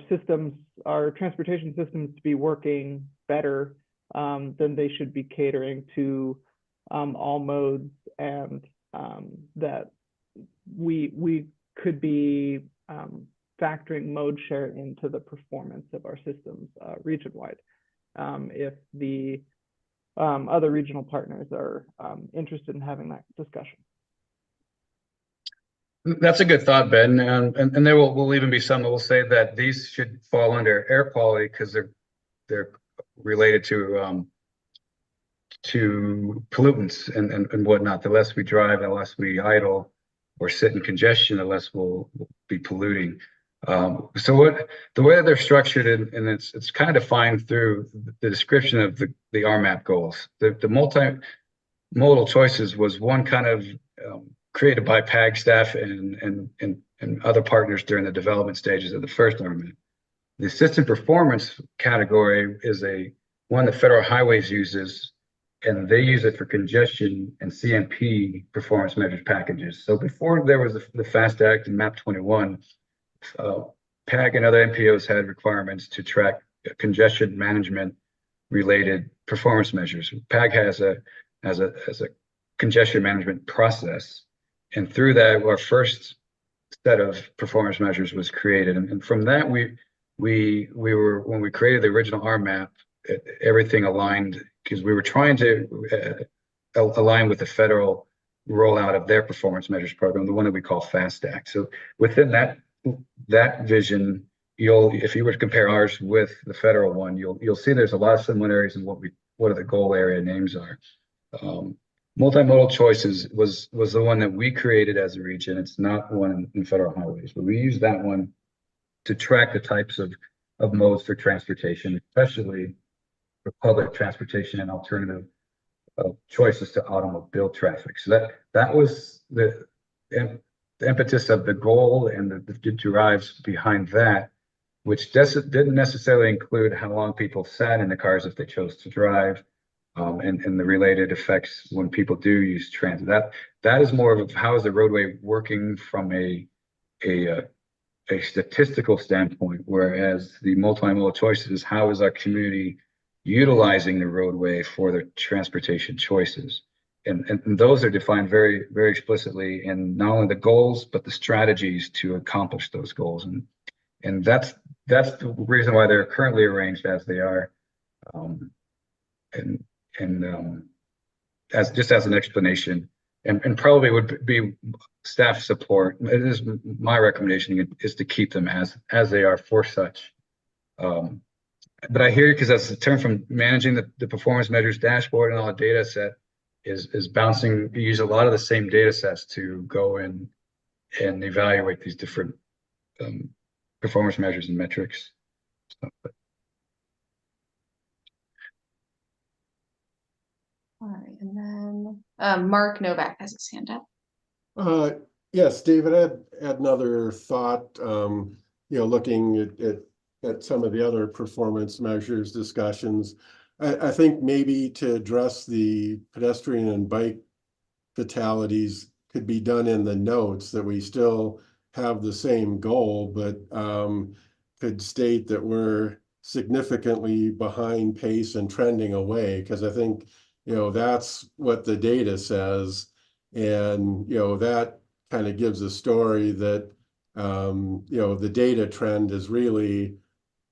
systems, our transportation systems to be working better, then they should be catering to all modes, and that we could be factoring mode share into the performance of our systems region-wide. If the other regional partners are interested in having that discussion. That's a good thought, Ben. And there will even be some that will say that these should fall under air quality because they're related to pollutants and whatnot. The less we drive, the less we idle or sit in congestion, the less we'll be polluting. So the way that they're structured, and it's kind of defined through the description of the RMAP goals. The multimodal choices was one kind of created by PAG staff and other partners during the development stages of the first RMAP. The system performance category is one that Federal Highways uses, and they use it for congestion and CMP performance measures packages. So before there was the FAST Act and MAP 21, PAG and other NPOs had requirements to track congestion management related performance measures. PAG has a congestion management process. And through that, our first set of performance measures was created. And from that, we were, when we created the original RMAP, everything aligned because we were trying to align with the federal rollout of their performance measures program, the one that we call FAST Act. So within that vision, if you were to compare ours with the federal one, you'll see there's a lot of similarities in what the goal area names are. Multimodal choices was the one that we created as a region. It's not one in federal highways, but we use that one to track the types of modes for transportation, especially for public transportation and alternative choices to automobile traffic. So that was the impetus of the goal and the drives behind that, which didn't necessarily include how long people sat in the cars if they chose to drive, and the related effects when people do use transit. That is more of how is the roadway working from a statistical standpoint, whereas the multimodal choices is how is our community utilizing the roadway for their transportation choices. And those are defined very, very explicitly in not only the goals, but the strategies to accomplish those goals. And that's the reason why they're currently arranged as they are. As just as an explanation, and probably would be staff support. It is my recommendation is to keep them as they are for such. But I hear, because that's the term from managing the performance measures dashboard and all the data set is bouncing. You use a lot of the same data sets to go in and evaluate these different performance measures and metrics. All right, and then Mark Novak has his hand up. Yes, David, I had another thought. Looking at some of the other performance measures discussions, I think maybe to address the pedestrian and bike fatalities could be done in the notes, that we still have the same goal, but could state that we're significantly behind pace and trending away, because I think that's what the data says, and that kind of gives a story that the data trend is really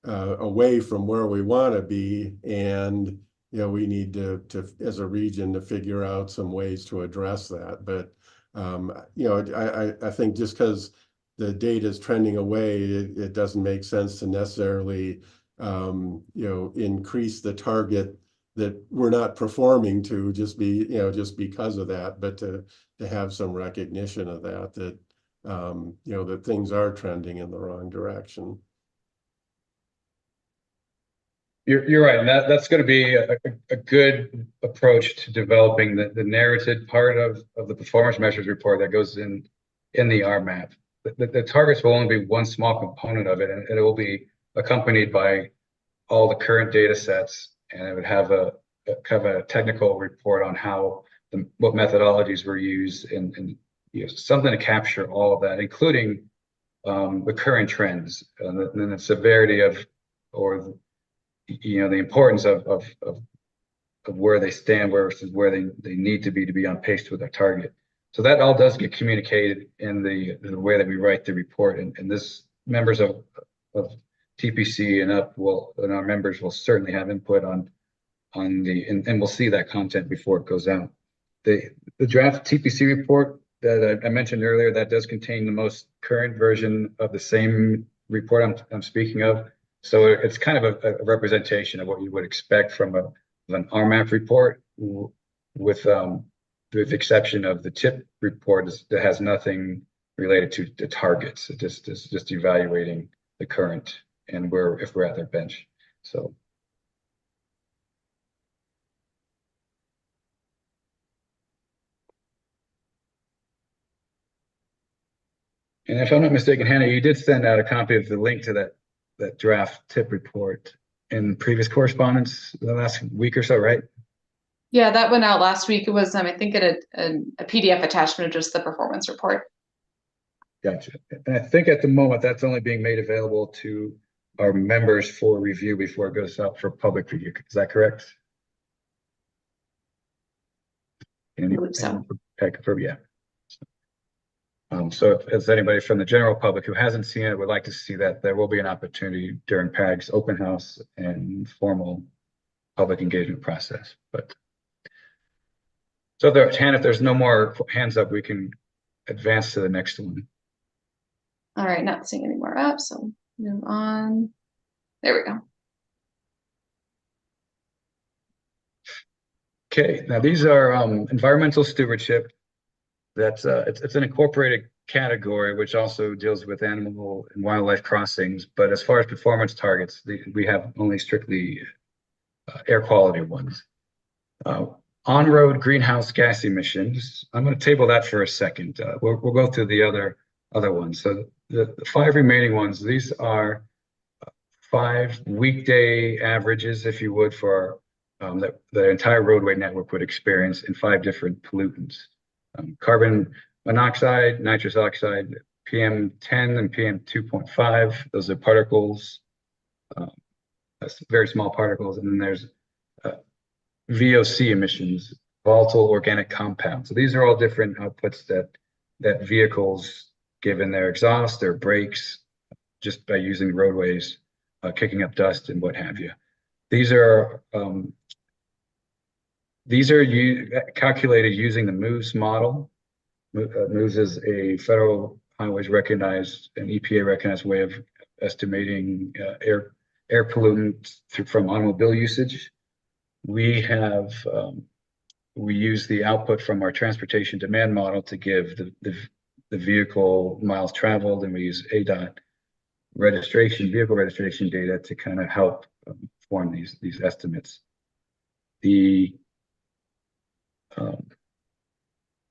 away from where we want to be, and we need to as a region to figure out some ways to address that. But I think just because the data is trending away, it doesn't make sense to necessarily increase the target that we're not performing to just because of that, but to have some recognition of that that things are trending in the wrong direction. You're right, and that's going to be a good approach to developing the narrative part of the performance measures report that goes in the RMAP. The targets will only be one small component of it, and it will be accompanied by all the current data sets, and it would have a kind of a technical report on what methodologies were used, and something to capture all of that, including the current trends and then the severity of, or the importance of where they stand versus where they need to be on pace with their target. So that all does get communicated in the way that we write the report, and this members of TPC and our members will certainly have input on and we'll see that content before it goes out. The draft TPC report that I mentioned earlier, that does contain the most current version of the same report I'm speaking of. So it's kind of a representation of what you would expect from an RMAP report, with the exception of the TIP report that has nothing related to the targets. It just evaluating the current and if we're at their bench. So. And if I'm not mistaken, Hannah, you did send out a copy of the link to that draft TIP report in previous correspondence the last week or so, right? Yeah, that went out last week. It was, I think, a PDF attachment of just the performance report. Gotcha. And I think at the moment that's only being made available to our members for review before it goes out for public review. Is that correct? Yeah. So if there's anybody from the general public who hasn't seen it, would like to see that, there will be an opportunity during PAG's open house and formal public engagement process. But so if there's no more hands up, we can advance to the next one. All right, not seeing any more up, so move on. There we go. Okay, now these are environmental stewardship. That's it's an incorporated category which also deals with animal and wildlife crossings. But as far as performance targets, we have only strictly air quality ones. On-road greenhouse gas emissions. I'm going to table that for a second. We'll go through the other ones. So the 5 remaining ones. These are 5 weekday averages, if you would, for that the entire roadway network would experience in 5 different pollutants. Carbon monoxide, nitrous oxide, PM10 and PM2.5. Those are particles, that's very small particles. And then there's VOC emissions, volatile organic compounds. So these are all different outputs that vehicles, given their exhaust, their brakes, just by using roadways, kicking up dust and what have you. These are calculated using the MOVES model. MOVES is a federal highways recognized, an EPA recognized way of estimating air pollutants from automobile usage. We use the output from our transportation demand model to give the vehicle miles traveled, and we use ADOT vehicle registration data to kind of help form these estimates.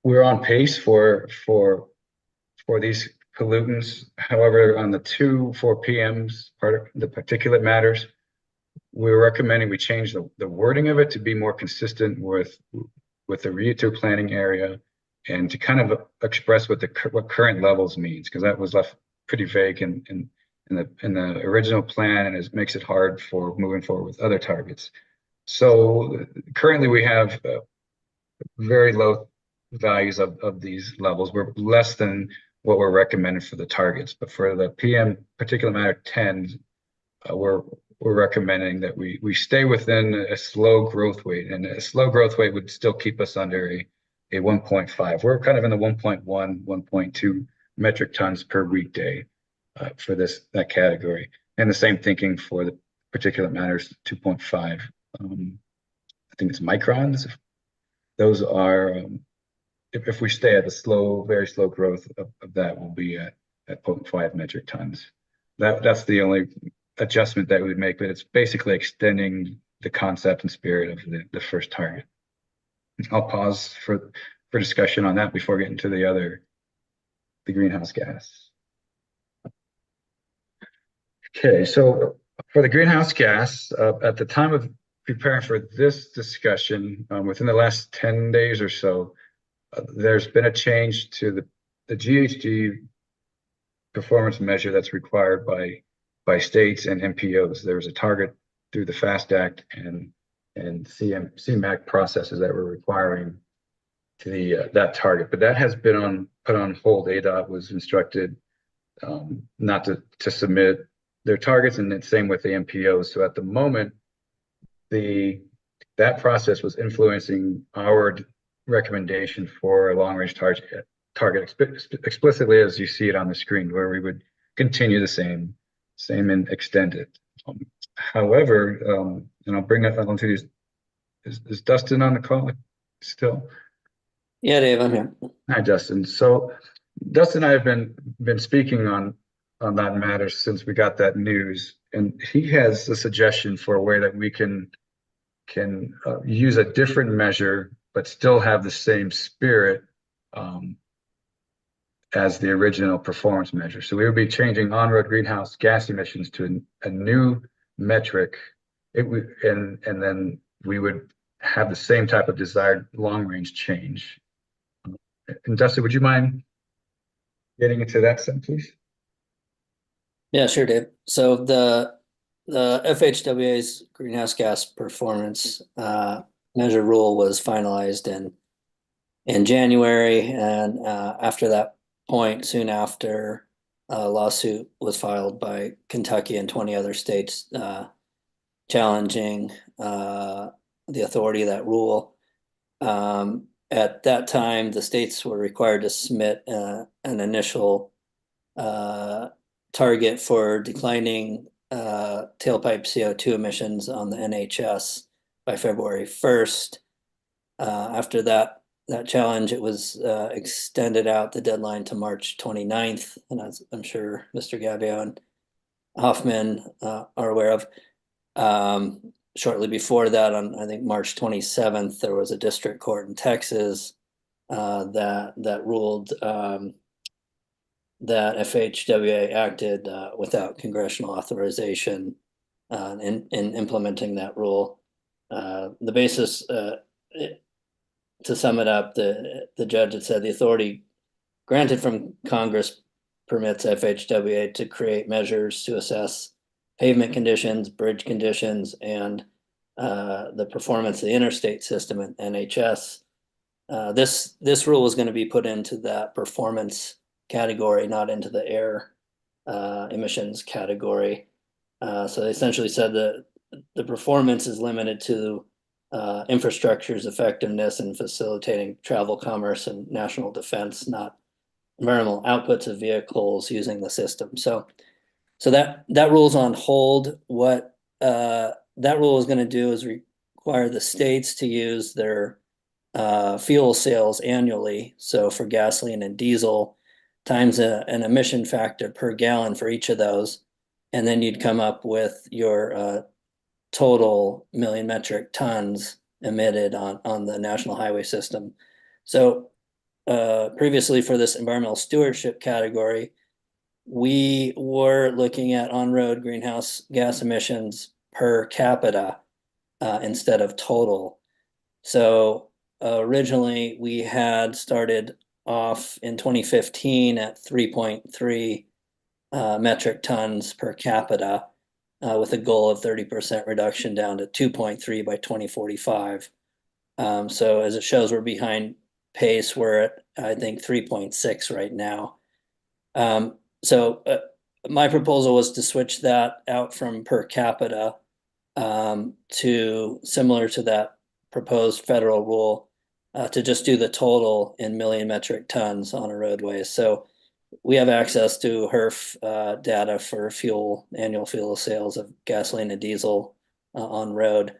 We're on pace for these pollutants. However, on the 2,4 PMs, part of the particulate matters, we're recommending we change the wording of it to be more consistent with the RIA2 planning area, and to kind of express what current levels means, because that was left pretty vague in the original plan, and it makes it hard for moving forward with other targets. So currently we have very low values of these levels. We're less than what we're recommending for the targets, but for the PM particulate matter 10, we're recommending that we stay within a slow growth rate, and a slow growth rate would still keep us under a 1.5. We're kind of in the 1.1, 1.2 metric tons per weekday for that category. And the same thinking for the particulate matters 2.5. I think it's microns. Those are, if we stay at the very slow growth of that, will be at 0.5 metric tons. That's the only adjustment that we would make, but it's basically extending the concept and spirit of the first target. I'll pause for discussion on that before getting to the greenhouse gas. Okay, so for the greenhouse gas, at the time of preparing for this discussion, within the last 10 days or so, there's been a change to the GHG performance measure that's required by states and MPOs. There was a target through the FAST Act and CMAQ processes that were requiring that target, but that has been put on hold. ADOT was instructed not to submit their targets, and the same with the MPOs. So at the moment, that process was influencing our recommendation for a long-range target explicitly, as you see it on the screen, where we would continue the same and extend it. However, and I'll bring that on to these. Is Dustin on the call still? Yeah, Dave, I'm here. Hi, Dustin. So Dustin and I have been speaking on that matter since we got that news, and he has a suggestion for a way that we can use a different measure but still have the same spirit as the original performance measure. So we would be changing on-road greenhouse gas emissions to a new metric, and then we would have the same type of desired long-range change. And Dustin, would you mind getting into that some, please? Yeah, sure, Dave. So the FHWA's greenhouse gas performance measure rule was finalized in in January, and after that point, soon after, a lawsuit was filed by Kentucky and 20 other states challenging the authority of that rule. At that time, the states were required to submit an initial target for declining tailpipe CO2 emissions on the NHS by February 1st. After that challenge, it was extended out the deadline to March 29th, and as I'm sure Mr. Gabio and Hoffman are aware of. Shortly before that, on I think March 27th, there was a district court in Texas that ruled that FHWA acted without congressional authorization in implementing that rule. The basis, to sum it up, the judge had said the authority granted from Congress permits FHWA to create measures to assess pavement conditions, bridge conditions, and the performance of the interstate system at NHS. This rule was going to be put into that performance category, not into the air emissions category. So they essentially said that the performance is limited to infrastructure's effectiveness in facilitating travel, commerce, and national defense, not environmental outputs of vehicles using the system. So that rule's on hold. What that rule is going to do is require the states to use their fuel sales annually. So for gasoline and diesel, times an emission factor per gallon for each of those, and then you'd come up with your total million metric tons emitted on the national highway system. So previously, for this environmental stewardship category, we were looking at on-road greenhouse gas emissions per capita instead of total. So originally we had started off in 2015 at 3.3 metric tons per capita with a goal of 30% reduction down to 2.3 by 2045. So as it shows, we're behind pace. We're at, I think, 3.6 right now. So my proposal was to switch that out from per capita to similar to that proposed federal rule, to just do the total in million metric tons on a roadway. So we have access to HERF data for annual fuel sales of gasoline and diesel on road,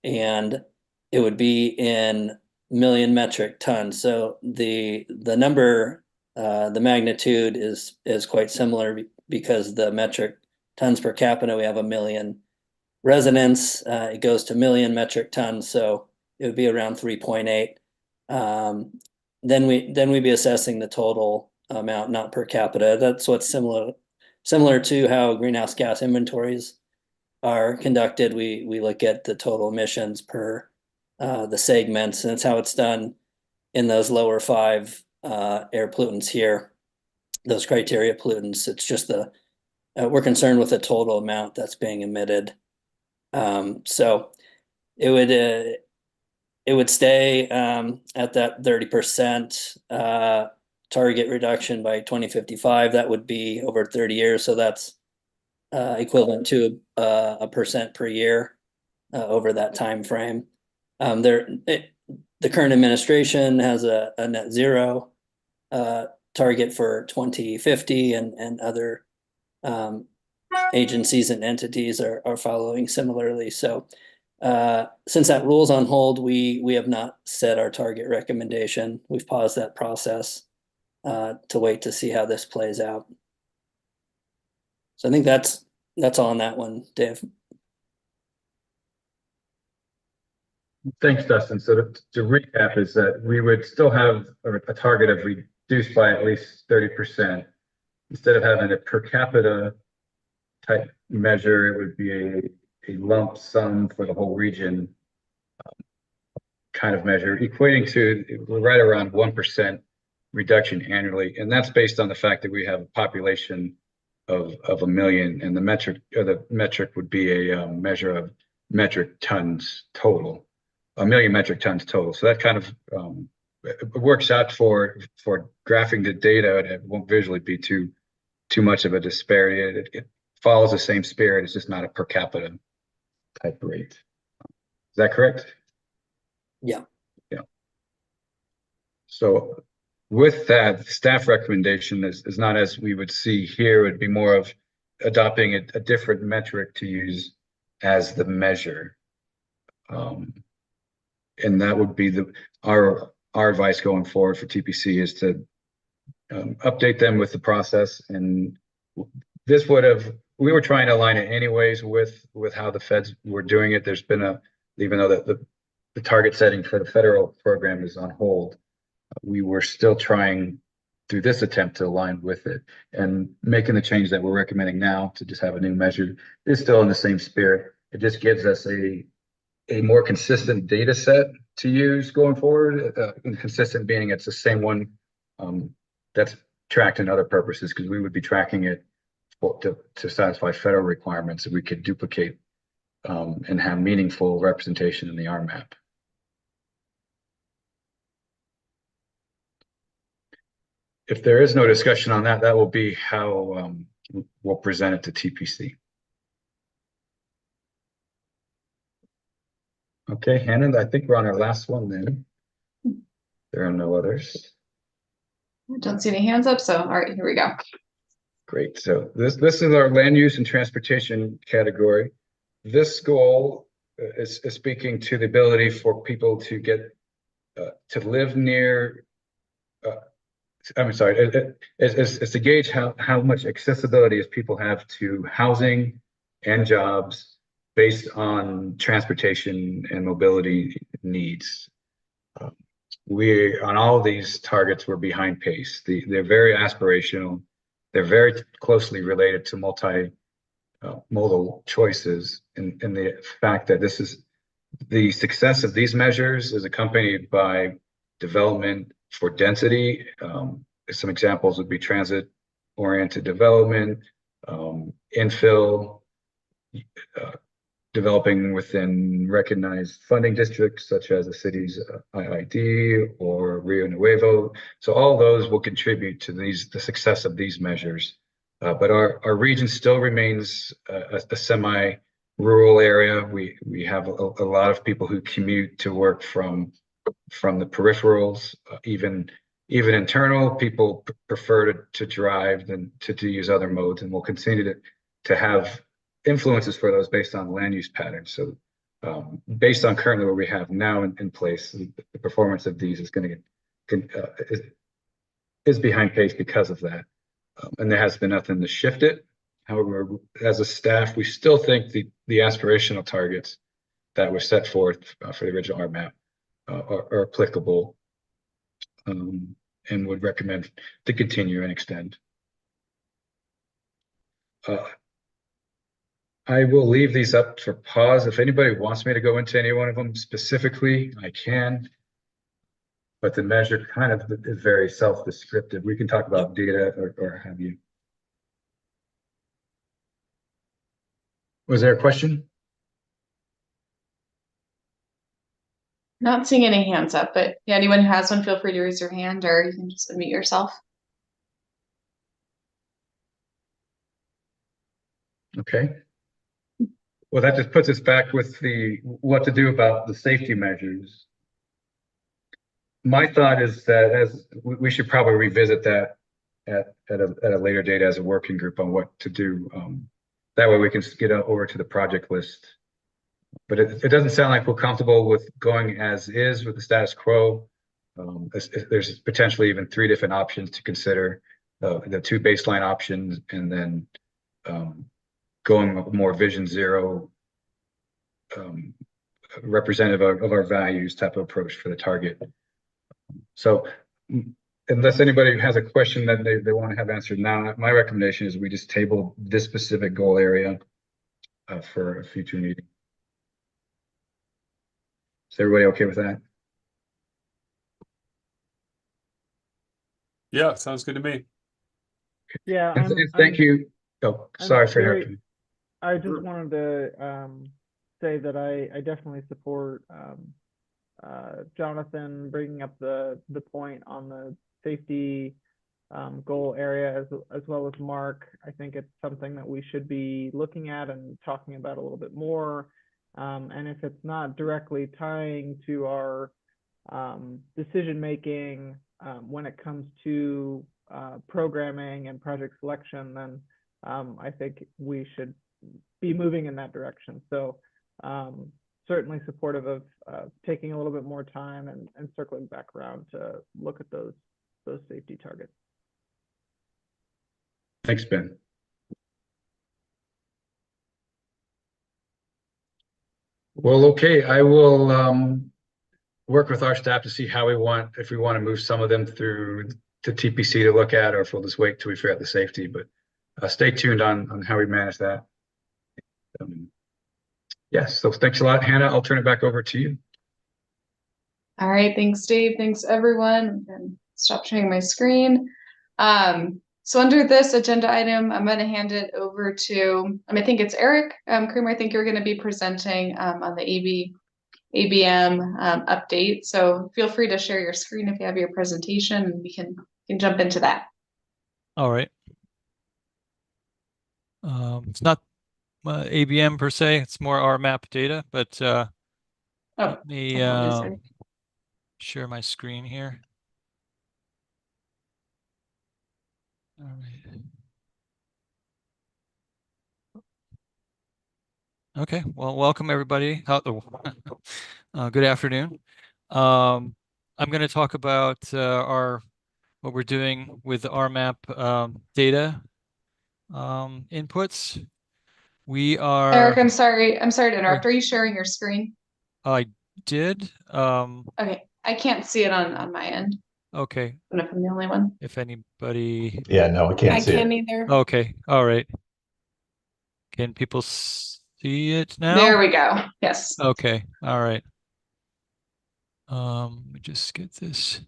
and it would be in million metric tons. So the number, the magnitude is quite similar because the metric tons per capita, we have 1 million residents. It goes to million metric tons, so it would be around 3.8. Then we'd be assessing the total amount, not per capita. That's what's similar to how greenhouse gas inventories are conducted. We look at the total emissions per the segments, and that's how it's done in those lower 5 air pollutants here, those criteria pollutants. It's just we're concerned with the total amount that's being emitted. So it would stay at that 30% target reduction by 2055. That would be over 30 years. So that's equivalent to 1% per year over that time frame. The current administration has a net zero target for 2050, and other agencies and entities are following similarly. So since that rule's on hold, we have not set our target recommendation. We've paused that process to wait to see how this plays out. So I think that's all on that one, Dave. Thanks, Dustin. So to recap is that we would still have a target of reduced by at least 30%. Instead of having a per capita type measure, it would be a lump sum for the whole region kind of measure, equating to right around 1% reduction annually. And that's based on the fact that we have a population of 1 million, and the metric would be a measure of metric tons total, 1 million metric tons total. So that kind of it works out for graphing the data, and it won't visually be too much of a disparity. It follows the same spirit. It's just not a per capita type rate. Is that correct? Yeah. Yeah. So with that, the staff recommendation is not as we would see here. It would be more of adopting a different metric to use as the measure. And that would be our advice going forward for TPC is to update them with the process. And this we were trying to align it anyways with how the feds were doing it. There's been even though the target setting for the federal program is on hold, we were still trying through this attempt to align with it, and making the change that we're recommending now to just have a new measure is still in the same spirit. It just gives us a more consistent data set to use going forward, and consistent being it's the same one that's tracked in other purposes, because we would be tracking it to satisfy federal requirements that we could duplicate and have meaningful representation in the RMAP. If there is no discussion on that, that will be how we'll present it to TPC. Okay, Hannah, I think we're on our last one then. There are no others. I don't see any hands up, so all right, here we go. Great. So this is our land use and transportation category. This goal is speaking to the ability for people to get to live near. I'm sorry. It's to gauge how much accessibility as people have to housing and jobs based on transportation and mobility needs. We on all of these targets we're behind pace. They're very aspirational. They're very closely related to multimodal choices, and the fact that this is the success of these measures is accompanied by development for density. Some examples would be transit-oriented development, infill, developing within recognized funding districts such as the city's IID or Rio Nuevo. So all those will contribute to the success of these measures. But our region still remains a semi-rural area. We have a lot of people who commute to work from the peripherals, even internal people prefer to drive than to use other modes, and we'll continue to have influences for those based on land use patterns. So based on currently what we have now in place, the performance of these is going to is behind pace because of that. And there has been nothing to shift it. However, as a staff, we still think the aspirational targets that were set forth for the original RMAP are applicable, and would recommend to continue and extend. I will leave these up for pause. If anybody wants me to go into any one of them specifically, I can. But the measure kind of is very self-descriptive. We can talk about data or have you. Was there a question? Not seeing any hands up, but yeah, anyone who has one, feel free to raise your hand, or you can just unmute yourself. Okay. Well, that just puts us back with what to do about the safety measures. My thought is that we should probably revisit that at a later date as a working group on what to do. That way we can get over to the project list. But it doesn't sound like we're comfortable with going as is with the status quo. There's potentially even 3 different options to consider, the 2 baseline options, and then going more vision zero, representative of our values type of approach for the target. So unless anybody has a question that they want to have answered now, my recommendation is we just table this specific goal area for a future meeting. Is everybody okay with that? Yeah, sounds good to me. Yeah. Thank you. Oh, sorry for interrupting. I just wanted to say that I definitely support Jonathan bringing up the point on the safety goal area, as well as Mark. I think it's something that we should be looking at and talking about a little bit more. And if it's not directly tying to our decision making when it comes to programming and project selection, then I think we should be moving in that direction. So certainly supportive of taking a little bit more time and circling back around to look at those safety targets. Thanks, Ben. Well, okay, I will work with our staff to see how if we want to move some of them through to TPC to look at, or if we'll just wait till we figure out the safety. But stay tuned on how we manage that. Yes, so thanks a lot, Hannah. I'll turn it back over to you. All right, thanks, Dave. Thanks, everyone. And stop sharing my screen. So under this agenda item, I'm going to hand it over to, I think it's Eric Kramer. I think you're going to be presenting on the ABM update. So feel free to share your screen if you have your presentation, and we can jump into that. All right. It's not ABM per se, it's more RMAP data, but let me share my screen here. All right. Okay, well, welcome everybody. Good afternoon. I'm going to talk about what we're doing with the RMAP data inputs. We are Eric, I'm sorry to interrupt. Are you sharing your screen? I did. Okay, I can't see it on my end. Okay. I don't know if I'm the only one. If anybody. Yeah, no, I can't see it. I can't either. Okay, all right. Can people see it now? There we go. Yes. Okay, all right. Let me just get this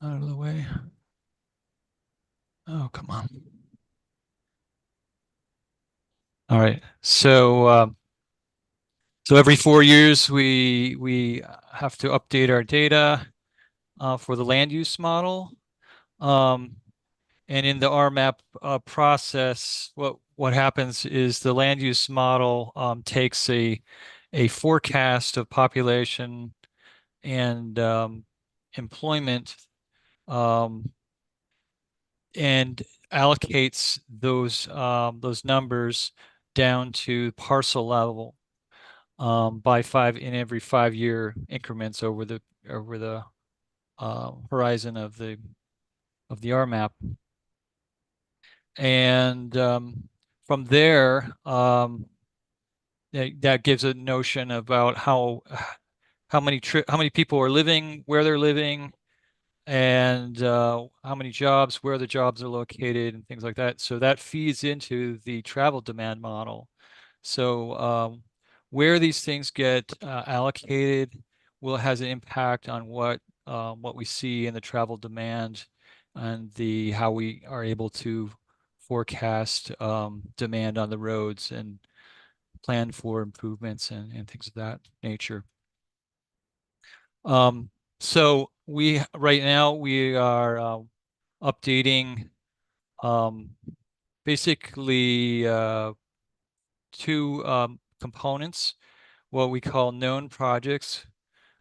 out of the way. Oh, come on. All right. So every 4 years we have to update our data for the land use model. And in the RMAP process, what happens is the land use model takes a forecast of population and employment and allocates those numbers down to parcel level by every 5 year increments over the horizon of the RMAP. And from there, that gives a notion about how many people are living, where they're living, and how many jobs, where the jobs are located, and things like that. So that feeds into the travel demand model. So where these things get allocated has an impact on what we see in the travel demand and how we are able to forecast demand on the roads and plan for improvements and things of that nature. So right now we are updating basically two components, what we call known projects,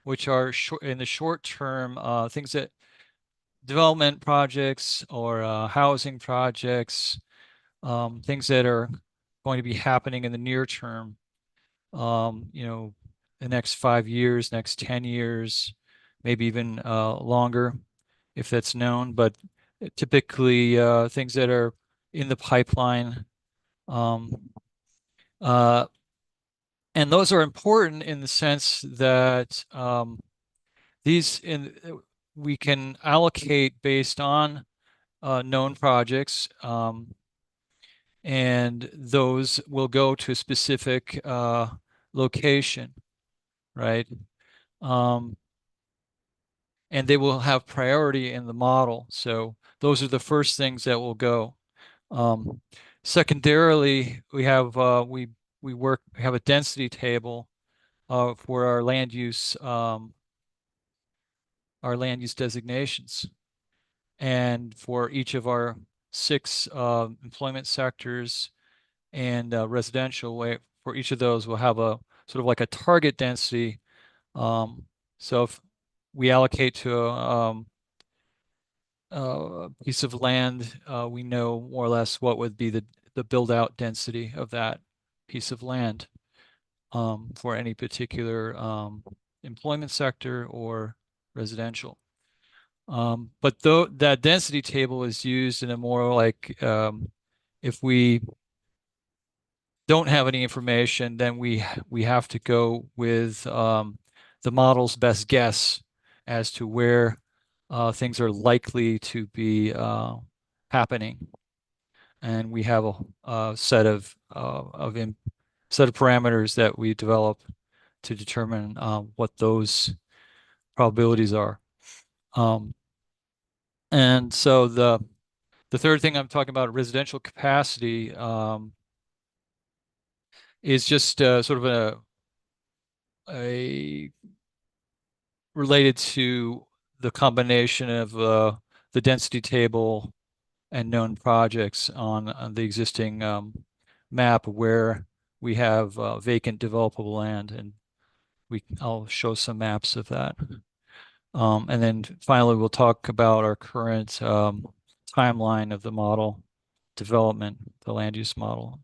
which are in the short term things that development projects or housing projects, things that are going to be happening in the near term, the next 5 years, next 10 years, maybe even longer if that's known, but typically things that are in the pipeline. And those are important in the sense that we can allocate based on known projects, and those will go to a specific location, right? And they will have priority in the model. So those are the first things that will go. Secondarily, we have a density table for our land use designations. And for each of our 6 employment sectors and residential, for each of those, we'll have a sort of like a target density. So if we allocate to a piece of land, we know more or less what would be the build out density of that piece of land for any particular employment sector or residential. But though that density table is used in a more like if we don't have any information, then we have to go with the model's best guess as to where things are likely to be happening. And we have a set of parameters that we develop to determine what those probabilities are. And so the third thing I'm talking about, residential capacity, is just sort of a related to the combination of the density table and known projects on the existing map where we have vacant developable land, and I'll show some maps of that. And then finally, we'll talk about our current timeline of the model development, the land use model.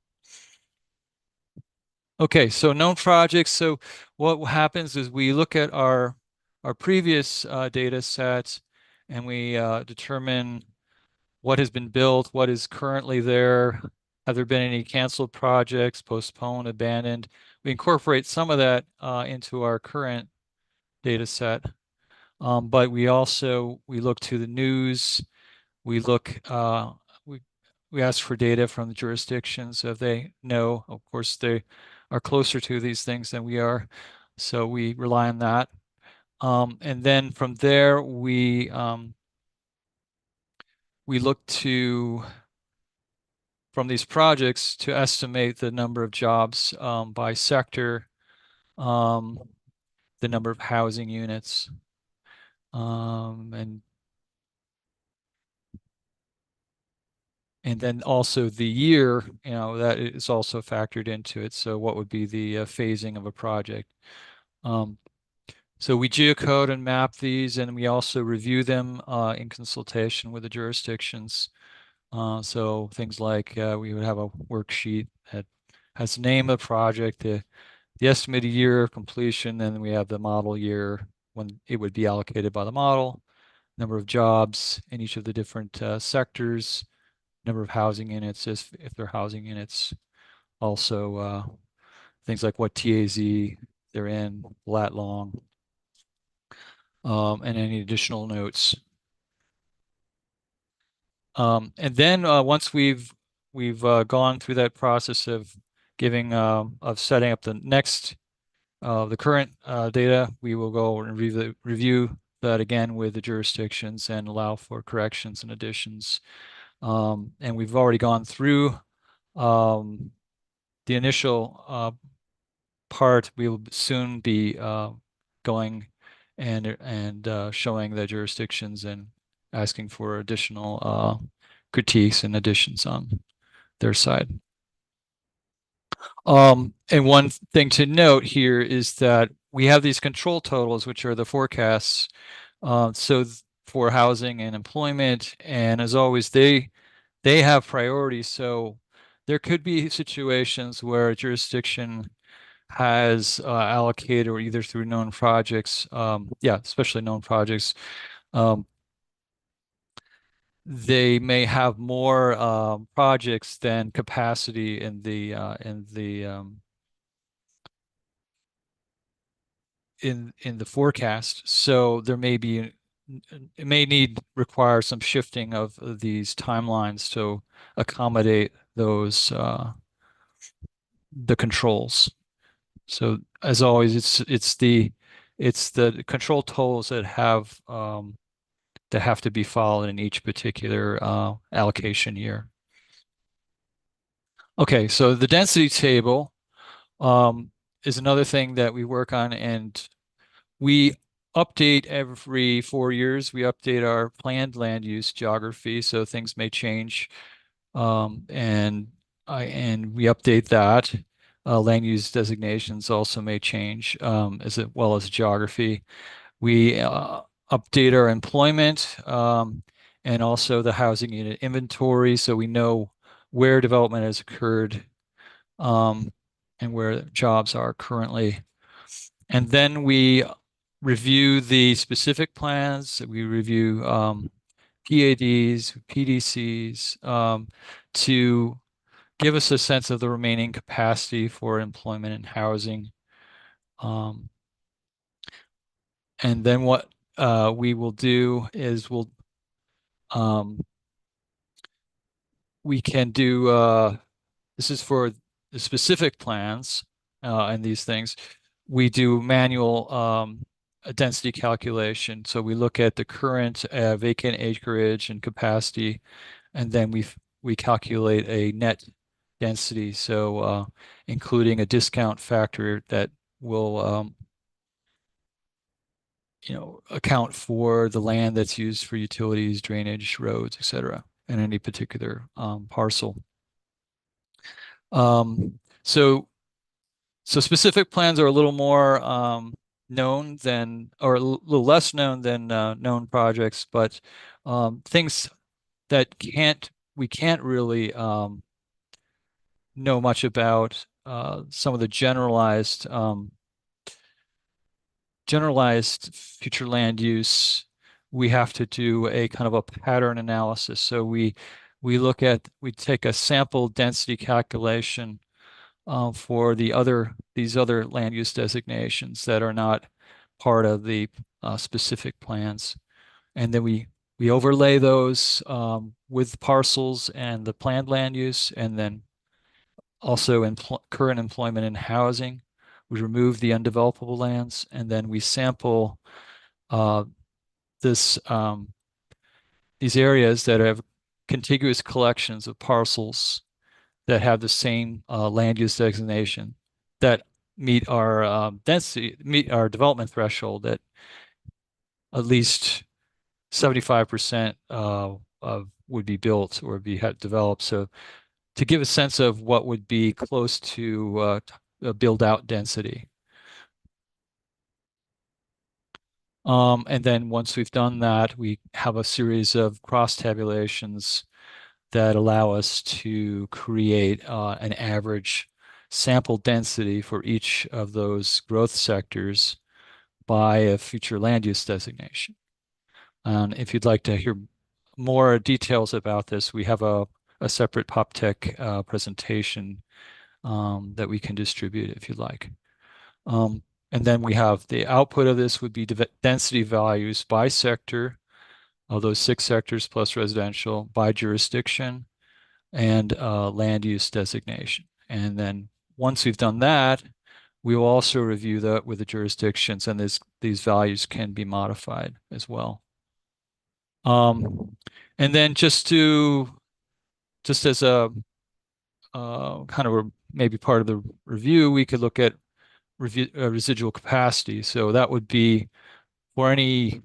Okay, so known projects. So what happens is we look at our previous data sets and we determine what has been built, what is currently there. Have there been any canceled projects, postponed, abandoned? We incorporate some of that into our current data set. But we also, we look to the news, we look, we ask for data from the jurisdictions if they know. Of course, they are closer to these things than we are, so we rely on that. And then from there, we look to, from these projects, to estimate the number of jobs by sector, the number of housing units, and then also the year, that is also factored into it. So what would be the phasing of a project? So we geocode and map these, and we also review them in consultation with the jurisdictions. So things like we would have a worksheet that has the name of the project, the estimated year of completion, and then we have the model year when it would be allocated by the model, number of jobs in each of the different sectors, number of housing units, if they're housing units, also things like what TAZ they're in, lat long, and any additional notes. And then once we've gone through that process of giving of setting up the next the current data, we will go and review that again with the jurisdictions and allow for corrections and additions. And we've already gone through the initial part. We will soon be going and showing the jurisdictions and asking for additional critiques and additions on their side. And one thing to note here is that we have these control totals, which are the forecasts. So for housing and employment, and as always, they have priority. So there could be situations where a jurisdiction has allocated, or either through known projects, especially known projects, they may have more projects than capacity in the forecast. So there may be, it may require some shifting of these timelines to accommodate those the controls. So as always, it's the control totals that have to be followed in each particular allocation year. Okay, so the density table is another thing that we work on, and we update every 4 years. We update our planned land use geography, so things may change. And we update that. Land use designations also may change, as well as geography. We update our employment, and also the housing unit inventory, so we know where development has occurred, and where jobs are currently. And then we review the specific plans. We review PADs, PDCs, to give us a sense of the remaining capacity for employment and housing. And then what we will do is we can do, this is for the specific plans and these things. We do manual density calculation. So we look at the current vacant acreage and capacity, and then we calculate a net density. So including a discount factor that will account for the land that's used for utilities, drainage, roads, etc., in any particular parcel. So specific plans are a little more known than, or a little less known than known projects, but things that we can't really know much about, some of the generalized future land use. We have to do a kind of a pattern analysis. So we take a sample density calculation for these other land use designations that are not part of the specific plans, and then we overlay those with parcels and the planned land use, and then also in current employment and housing. We remove the undevelopable lands, and then we sample these areas that have contiguous collections of parcels that have the same land use designation that meet our meet our development threshold, that at least 75% would be built or be developed. So to give a sense of what would be close to build out density. And then once we've done that, we have a series of cross tabulations that allow us to create an average sample density for each of those growth sectors by a future land use designation. And if you'd like to hear more details about this, we have a separate PopTech presentation that we can distribute if you'd like. And then we have the output of this would be density values by sector of those 6 sectors plus residential, by jurisdiction, and land use designation. And then once we've done that, we will also review that with the jurisdictions, and these values can be modified as well. And then just as a kind of maybe part of the review, we could look at residual capacity. So that would be for any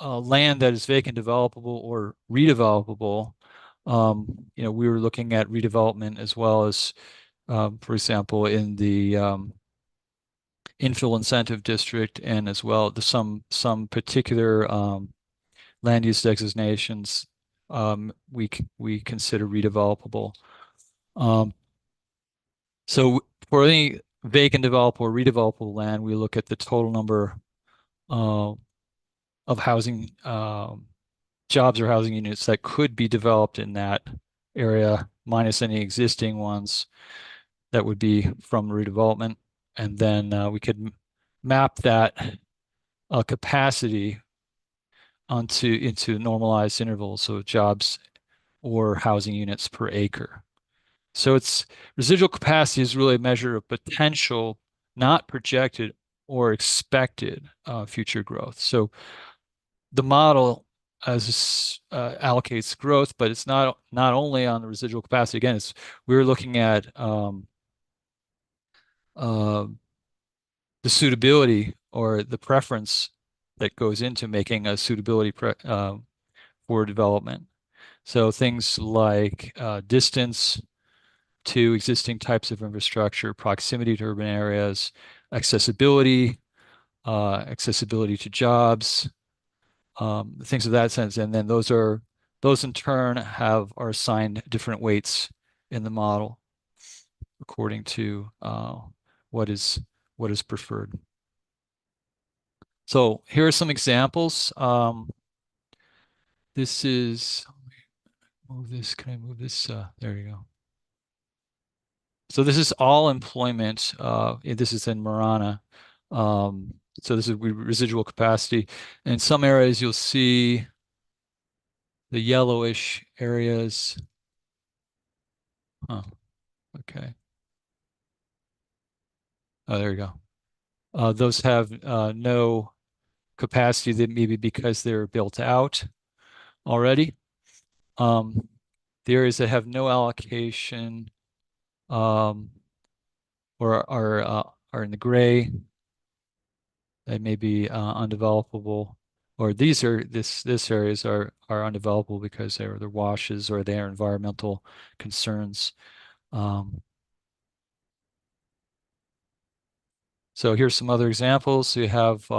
land that is vacant, developable, or redevelopable. We were looking at redevelopment as well as, for example, in the infill incentive district, and as well some particular land use designations we consider redevelopable. So for any vacant, developable, or redevelopable land, we look at the total number of housing jobs or housing units that could be developed in that area, minus any existing ones that would be from redevelopment. And then we could map that capacity into normalized intervals, so jobs or housing units per acre. So it's residual capacity is really a measure of potential, not projected or expected future growth. So the model allocates growth, but it's not only on the residual capacity. Again, we're looking at the suitability or the preference that goes into making a suitability for development. So things like distance to existing types of infrastructure, proximity to urban areas, accessibility, accessibility to jobs, things of that sense. And then those in turn are assigned different weights in the model according to what is preferred. So here are some examples. This is, move this, can I move this? There you go. So this is all employment. This is in Marana. So this is residual capacity. In some areas, you'll see the yellowish areas. Huh. Okay. Oh, there you go. Those have no capacity, that maybe because they're built out already. The areas that have no allocation or are in the gray, they may be undevelopable, or this areas are undevelopable because they're washes or they are environmental concerns. So here's some other examples. So you have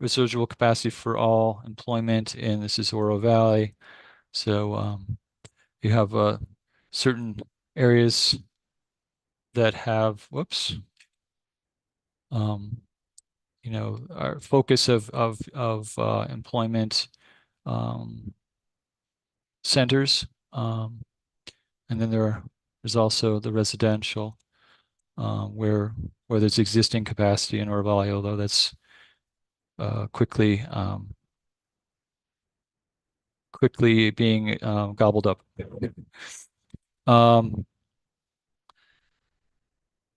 residual capacity for all employment, and this is Oro Valley. So you have certain areas that have, whoops, you know, our focus of employment centers, and then there's also the residential where there's existing capacity in Oro Valley, although that's quickly being gobbled up.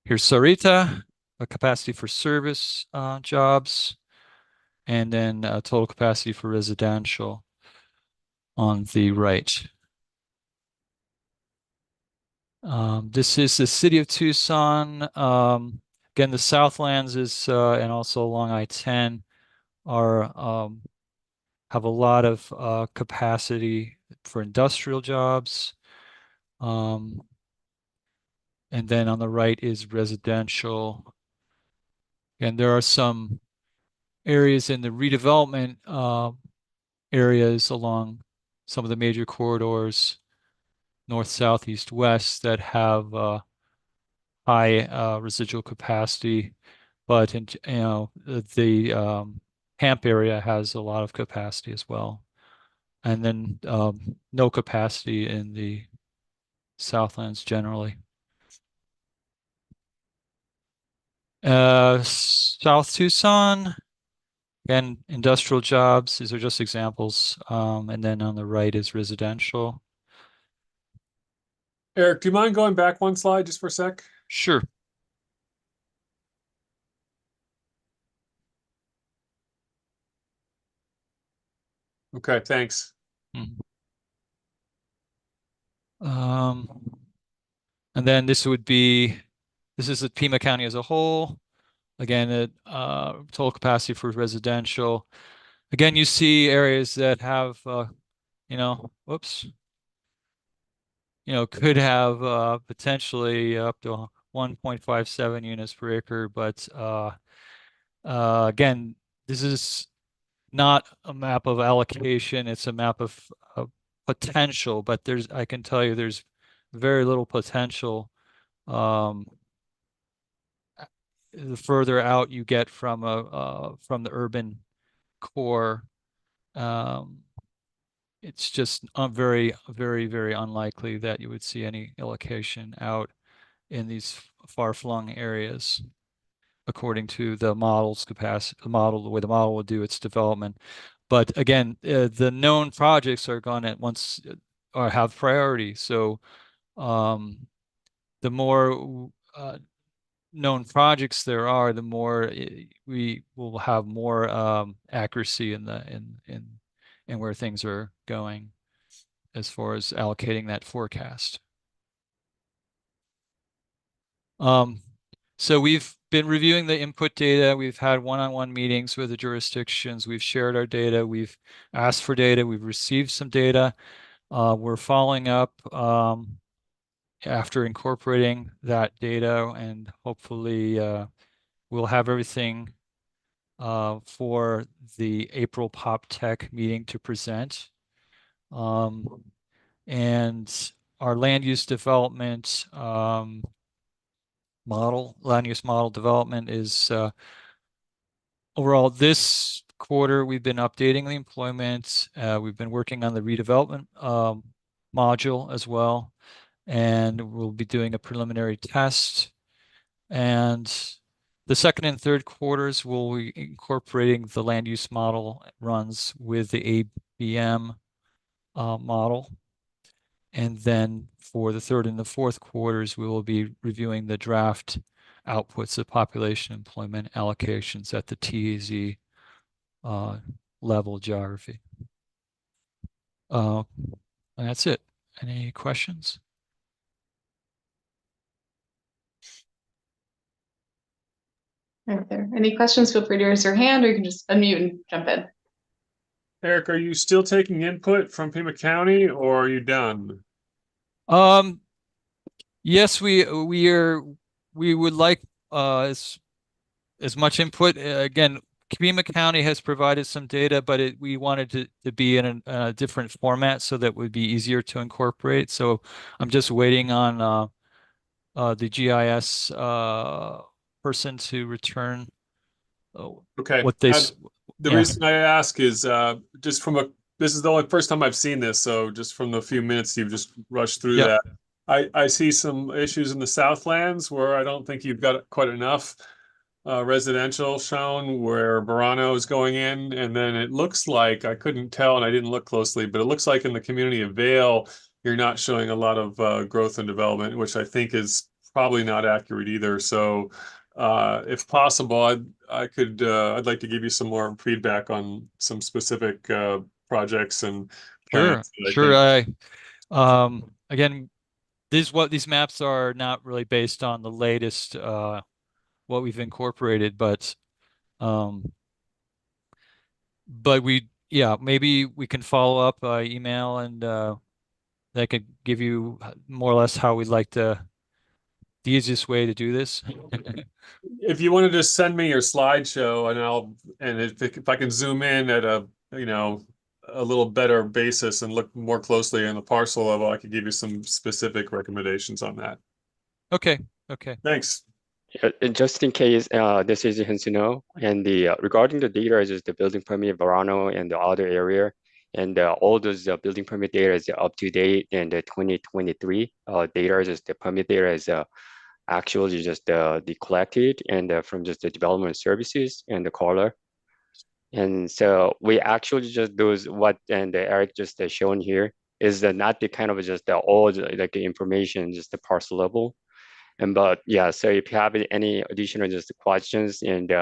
Here's Sarita, a capacity for service jobs, and then total capacity for residential on the right. This is the city of Tucson. Again, the Southlands is and also along I-10 are have a lot of capacity for industrial jobs. And then on the right is residential. And there are some areas in the redevelopment areas along some of the major corridors, north, south, east, west, that have high residual capacity. But the Hamp area has a lot of capacity as well. And then no capacity in the Southlands generally. South Tucson, again, industrial jobs. These are just examples. And then on the right is residential. Eric, do you mind going back one slide just for a sec? Sure. Okay, thanks. And then this is the Pima County as a whole. Again, total capacity for residential. Again, you see areas that have, whoops, could have potentially up to 1.57 units per acre. But again, this is not a map of allocation. It's a map of potential, but I can tell you there's very little potential. The further out you get from the urban core, it's just very, very, very unlikely that you would see any allocation out in these far-flung areas, according to the model's capacity, the way the model would do its development. But again, the known projects are going at once or have priority. So the more known projects there are, the more we will have more accuracy in where things are going as far as allocating that forecast. So we've been reviewing the input data. We've had one-on-one meetings with the jurisdictions. We've shared our data. We've asked for data. We've received some data. We're following up after incorporating that data, and hopefully we'll have everything for the April Pop Tech meeting to present. And our land use development land use model development is overall this quarter, we've been updating the employment. We've been working on the redevelopment module as well, and we'll be doing a preliminary test. And the second and third quarters, we'll be incorporating the land use model runs with the ABM model. And then for the third and the fourth quarters, we will be reviewing the draft outputs of population employment allocations at the TAZ level geography. And that's it. Any questions? If there are any questions, feel free to raise your hand, or you can just unmute and jump in. Eric, are you still taking input from Pima County, or are you done? Yes, we would like as much input. Again, Pima County has provided some data, but we wanted to be in a different format so that would be easier to incorporate. So I'm just waiting on the GIS person to return Okay. what they The reason I ask is just this is the only first time I've seen this, so just from the few minutes you've just rushed through that. I see some issues in the Southlands where I don't think you've got quite enough residential shown, where Verano is going in, and then it looks like, I couldn't tell and I didn't look closely, but it looks like in the community of Vale, you're not showing a lot of growth and development, which I think is probably not accurate either. So if possible, I'd like to give you some more feedback on some specific projects and plans. Sure. Again, these maps are not really based on the latest what we've incorporated, but maybe we can follow up by email, and that could give you more or less how we'd like the easiest way to do this. If you want to just send me your slideshow, and if I can zoom in at a little better basis and look more closely on the parcel level, I could give you some specific recommendations on that. Okay. Thanks. Just in case, this is Hansuno, and regarding the data is the building permit Verano and the other area, and all those building permit data is up to date, and the 2023 data is the permit data is actually just the collected and from just the development services and the color. And so we actually just those what and Eric just shown here is not the kind of just the old like information, just the parcel level. And but yeah, so if you have any additional just questions, and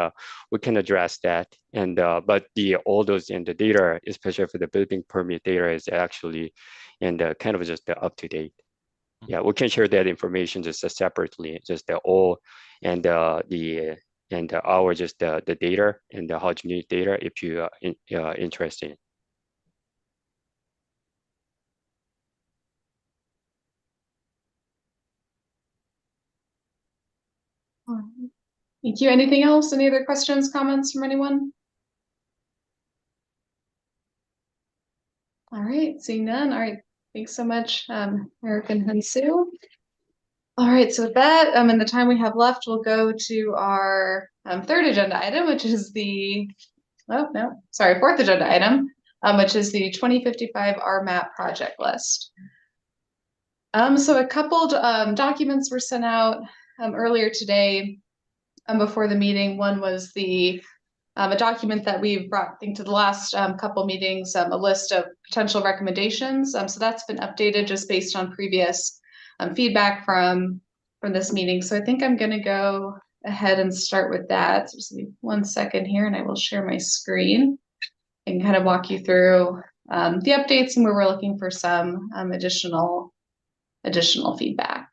we can address that. And but all those in the data, especially for the building permit data, is actually and kind of just up to date. Yeah, we can share that information just separately, just the all and our just the data and the how to use data if you are interested. Thank you. Anything else? Any other questions, comments from anyone? All right, seeing none. All right, thanks so much, Eric and Hansu. All right, so with that, in the time we have left, we'll go to our third agenda item, which is fourth agenda item, which is the 2055 RMAP project list. So a couple documents were sent out earlier today before the meeting. One was a document that we've brought, I think, to the last couple meetings, a list of potential recommendations. So that's been updated just based on previous feedback from this meeting. So I think I'm going to go ahead and start with that. So just give me 1 second here, and I will share my screen and kind of walk you through the updates and where we're looking for some additional feedback.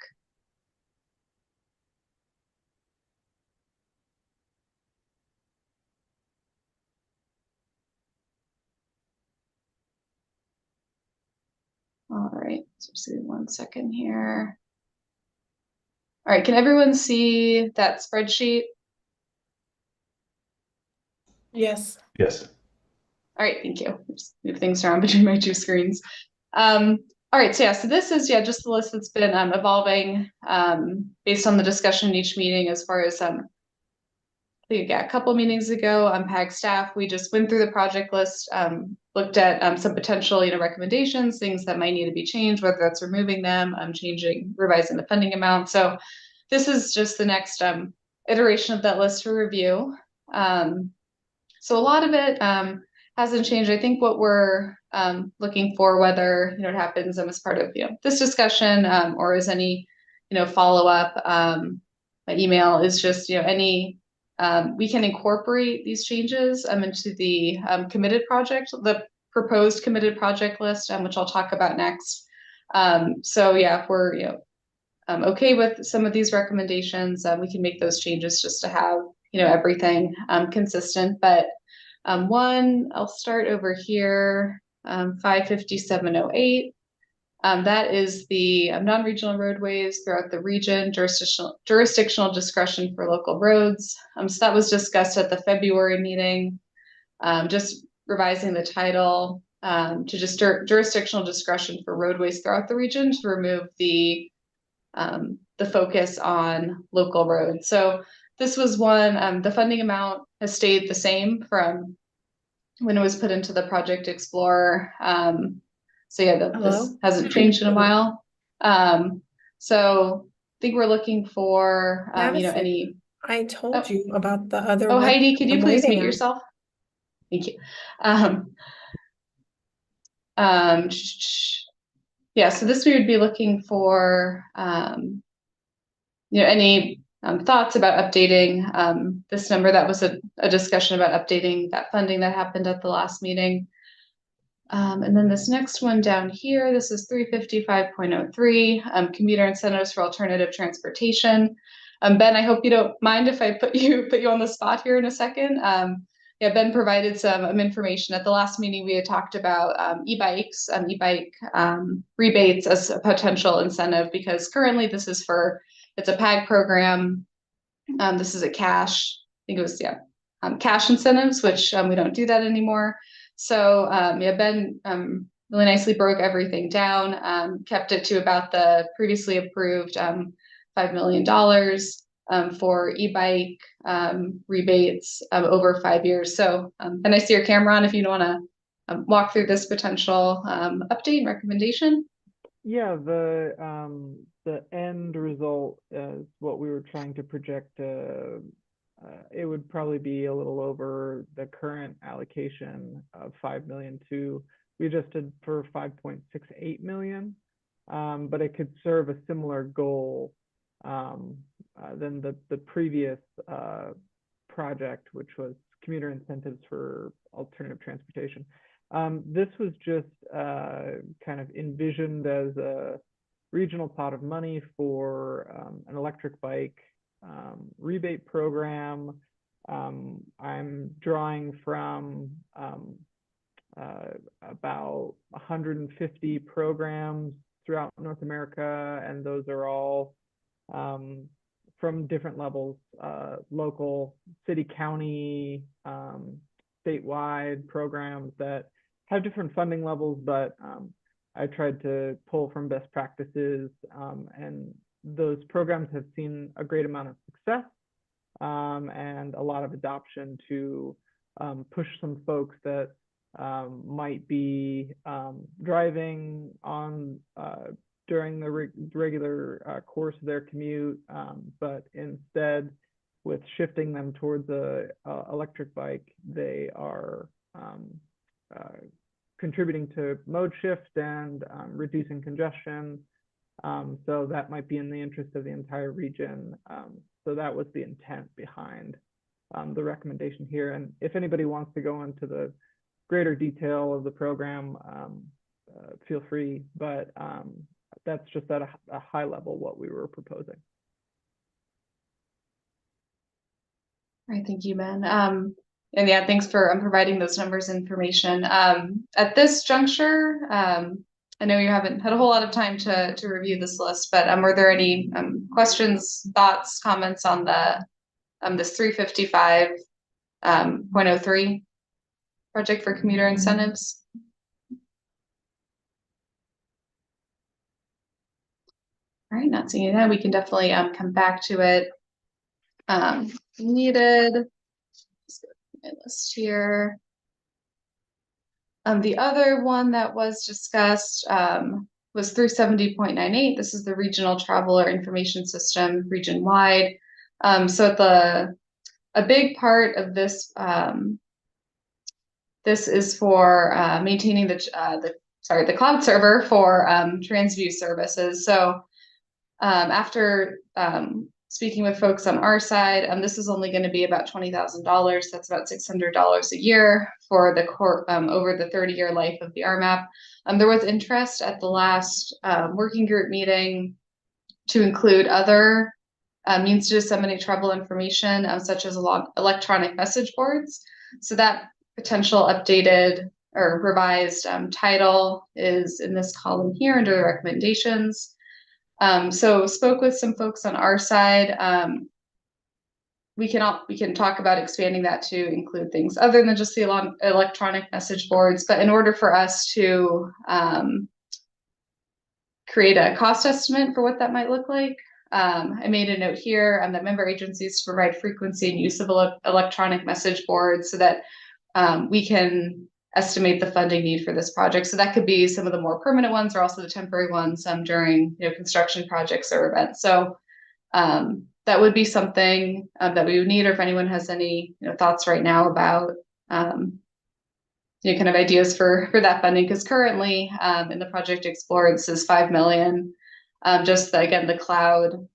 All right, so just give me 1 second here. All right, can everyone see that spreadsheet? Yes. Yes. All right, thank you. Just move things around between my two screens. All right, so yeah, so this is just the list that's been evolving based on the discussion in each meeting. As far as I think a couple meetings ago, PAG staff, we just went through the project list, looked at some potential recommendations, things that might need to be changed, whether that's removing them, revising the funding amount. So this is just the next iteration of that list for review. So a lot of it hasn't changed. I think what we're looking for, whether it happens as part of this discussion or as any follow up email, is just any we can incorporate these changes into the the proposed committed project list, which I'll talk about next. So yeah, if we're okay with some of these recommendations, we can make those changes just to have everything consistent. But one, I'll start over here, 55708. That is the non-regional roadways throughout the region, jurisdictional discretion for local roads. So that was discussed at the February meeting, just revising the title to just jurisdictional discretion for roadways throughout the region to remove the focus on local roads. So this was one, the funding amount has stayed the same from when it was put into the Project Explorer. So yeah, this hasn't changed in a while. So I think we're looking for, any. I told you about the other. Oh, Heidi, could you I'm please waiting mute on. yourself? Thank you. Yeah, so this we would be looking for, any thoughts about updating this number. That was a discussion about updating that funding that happened at the last meeting. And then this next one down here, this is 355.03, commuter incentives for alternative transportation. Ben, I hope you don't mind if I put you on the spot here in a second. Yeah, Ben provided some information at the last meeting. We had talked about e-bikes, e-bike rebates as a potential incentive, because currently this is it's a PAG program. This is a cash, I think it was, cash incentives, which we don't do that anymore. So yeah, Ben really nicely broke everything down, kept it to about the previously approved $5 million for e-bike rebates over 5 years. So and I see your camera on if you want to walk through this potential update and recommendation. Yeah, the end result is what we were trying to project. It would probably be a little over the current allocation of 5 million to, we adjusted for 5.68 million, but it could serve a similar goal than the previous project, which was commuter incentives for alternative transportation. This was just kind of envisioned as a regional pot of money for an electric bike rebate program. I'm drawing from about 150 programs throughout North America, and those are all from different levels, local, city, county, statewide programs that have different funding levels, but I tried to pull from best practices, and those programs have seen a great amount of success and a lot of adoption to push some folks that might be driving on during the regular course of their commute, but instead, with shifting them towards a electric bike, they are contributing to mode shift and reducing congestion. So that might be in the interest of the entire region. So that was the intent behind the recommendation here. And if anybody wants to go into the greater detail of the program, feel free, but that's just at a high level what we were proposing. All right, thank you, Ben. And yeah, thanks for providing those numbers information. At this juncture, I know you haven't had a whole lot of time to review this list, but were there any questions, thoughts, comments on the this 355.03 project for commuter incentives? All right, not seeing that. We can definitely come back to it. Needed. Let's go through my list here. The other one that was discussed was 370.98. This is the regional traveler information system region-wide. So a big part of this this is for maintaining the cloud server for TransView services. So after speaking with folks on our side, this is only going to be about $20,000. That's about $600 a year for the over the 30-year life of the RMAP. There was interest at the last working group meeting to include other means to disseminate travel information, such as electronic message boards. So that potential updated or revised title is in this column here under the recommendations. So spoke with some folks on our side. We can talk about expanding that to include things other than just the electronic message boards. But in order for us to create a cost estimate for what that might look like, I made a note here that member agencies to provide frequency and use of electronic message boards so that we can estimate the funding need for this project. So that could be some of the more permanent ones or also the temporary ones during construction projects or events. So that would be something that we would need, or if anyone has any thoughts right now about kind of ideas for that funding, because currently in the Project Explorer it says $5 million. Just again,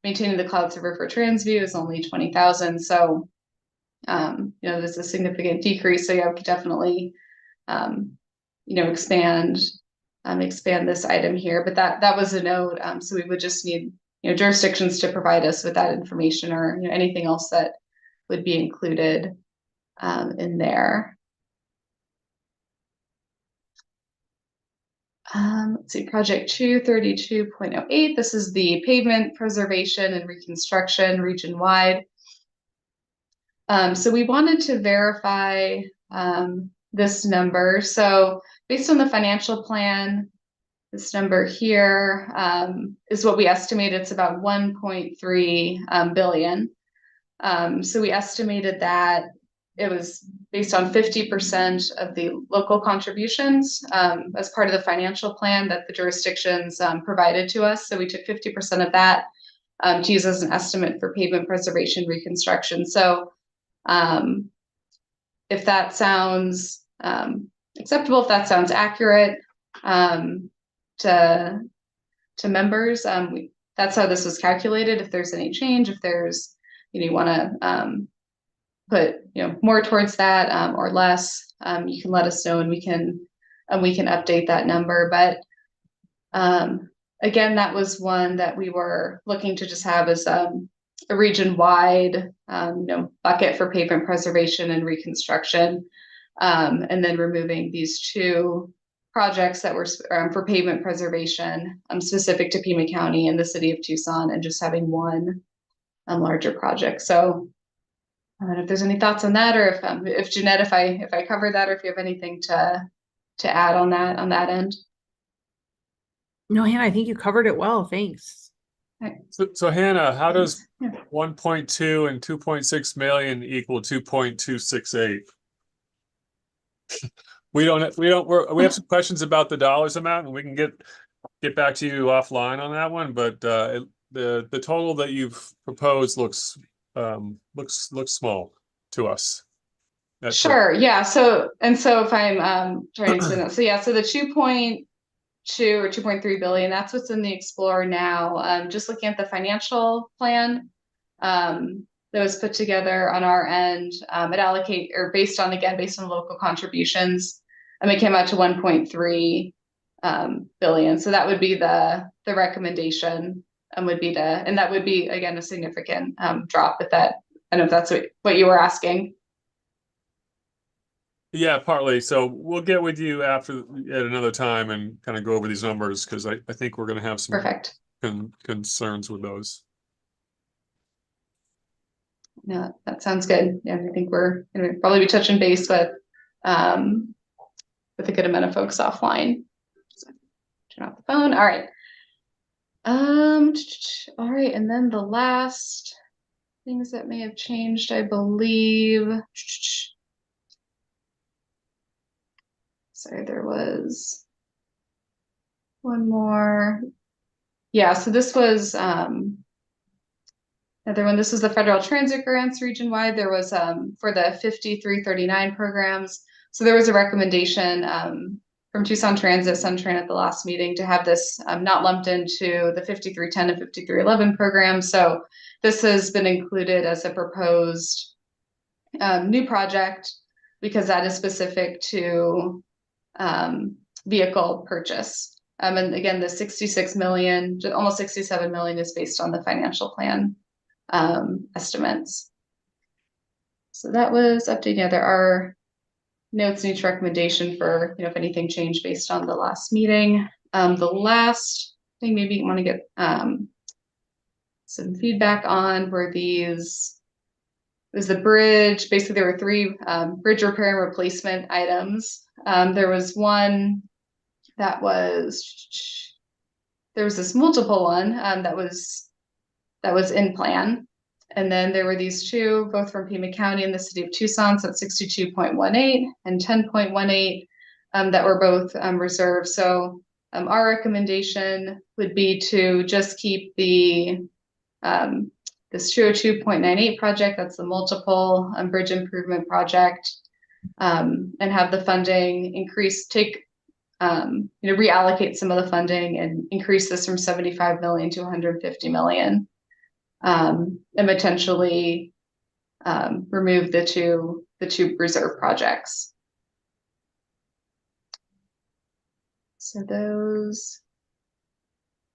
maintaining the cloud server for TransView is only $20,000. So there's a significant decrease. So yeah, we could definitely expand this item here. But that was a note. So we would just need jurisdictions to provide us with that information or anything else that would be included in there. Let's see, project 232.08. This is the pavement preservation and reconstruction region-wide. So we wanted to verify this number. So based on the financial plan, this number here is what we estimate. It's about 1.3 billion. So we estimated that it was based on 50% of the local contributions as part of the financial plan that the jurisdictions provided to us. So we took 50% of that to use as an estimate for pavement preservation reconstruction. So if that sounds acceptable, if that sounds accurate to members, that's how this was calculated. If there's any change, if there's you want to put more towards that or less, you can let us know and we can update that number. But again, that was one that we were looking to just have as a region-wide bucket for pavement preservation and reconstruction, and then removing these two projects that were for pavement preservation specific to Pima County and the city of Tucson, and just having one larger project. So I don't know if there's any thoughts on that, or if Jeanette, if I covered that, or if you have anything to add on that end. No, Hannah, I think you covered it well. Thanks. Right. So Hannah, how does 1.2 and 2.6 million equal 2.268? We have some questions about the dollars amount, and we can get back to you offline on that one. But the total that you've proposed looks small to us. Sure. Yeah. So if I'm trying to explain that, so yeah, so the 2.2 or 2.3 billion, that's what's in the Explorer now. Just looking at the financial plan that was put together on our end, it based on local contributions, it came out to 1.3 billion. So that would be the recommendation, and that would be again a significant drop. If that, I don't know if that's what you were asking. Yeah, partly. So we'll get with you after at another time and kind of go over these numbers because I think we're going to have some Perfect. concerns with those. Yeah, that sounds good. Yeah, I think we're gonna probably be touching base with a good amount of folks offline. So, turn off the phone. All right. All right, and then the last things that may have changed, I believe. Sorry, there was one more. Yeah, so this was another one. This was the federal transit grants region-wide. There was for the 5339 programs. So there was a recommendation from Tucson Transit, SunTran at the last meeting to have this not lumped into the 5310 and 5311 program. So this has been included as a proposed new project because that is specific to vehicle purchase. And again, the 66 million, almost 67 million is based on the financial plan estimates. So that was updated. Yeah, there are notes in each recommendation for, if anything changed based on the last meeting. The last thing maybe you want to get some feedback on were these. There's the bridge. Basically, there were three bridge repair and replacement items. There was one that was, there was this multiple one that was in plan. And then there were these two, both from Pima County and the city of Tucson, so it's 62.18 and 10.18 that were both reserved. So our recommendation would be to just keep the this 202.98 project, that's the multiple bridge improvement project, and have the funding increase, reallocate some of the funding and increase this from 75 million to 150 million. And potentially remove the two reserve projects. So those,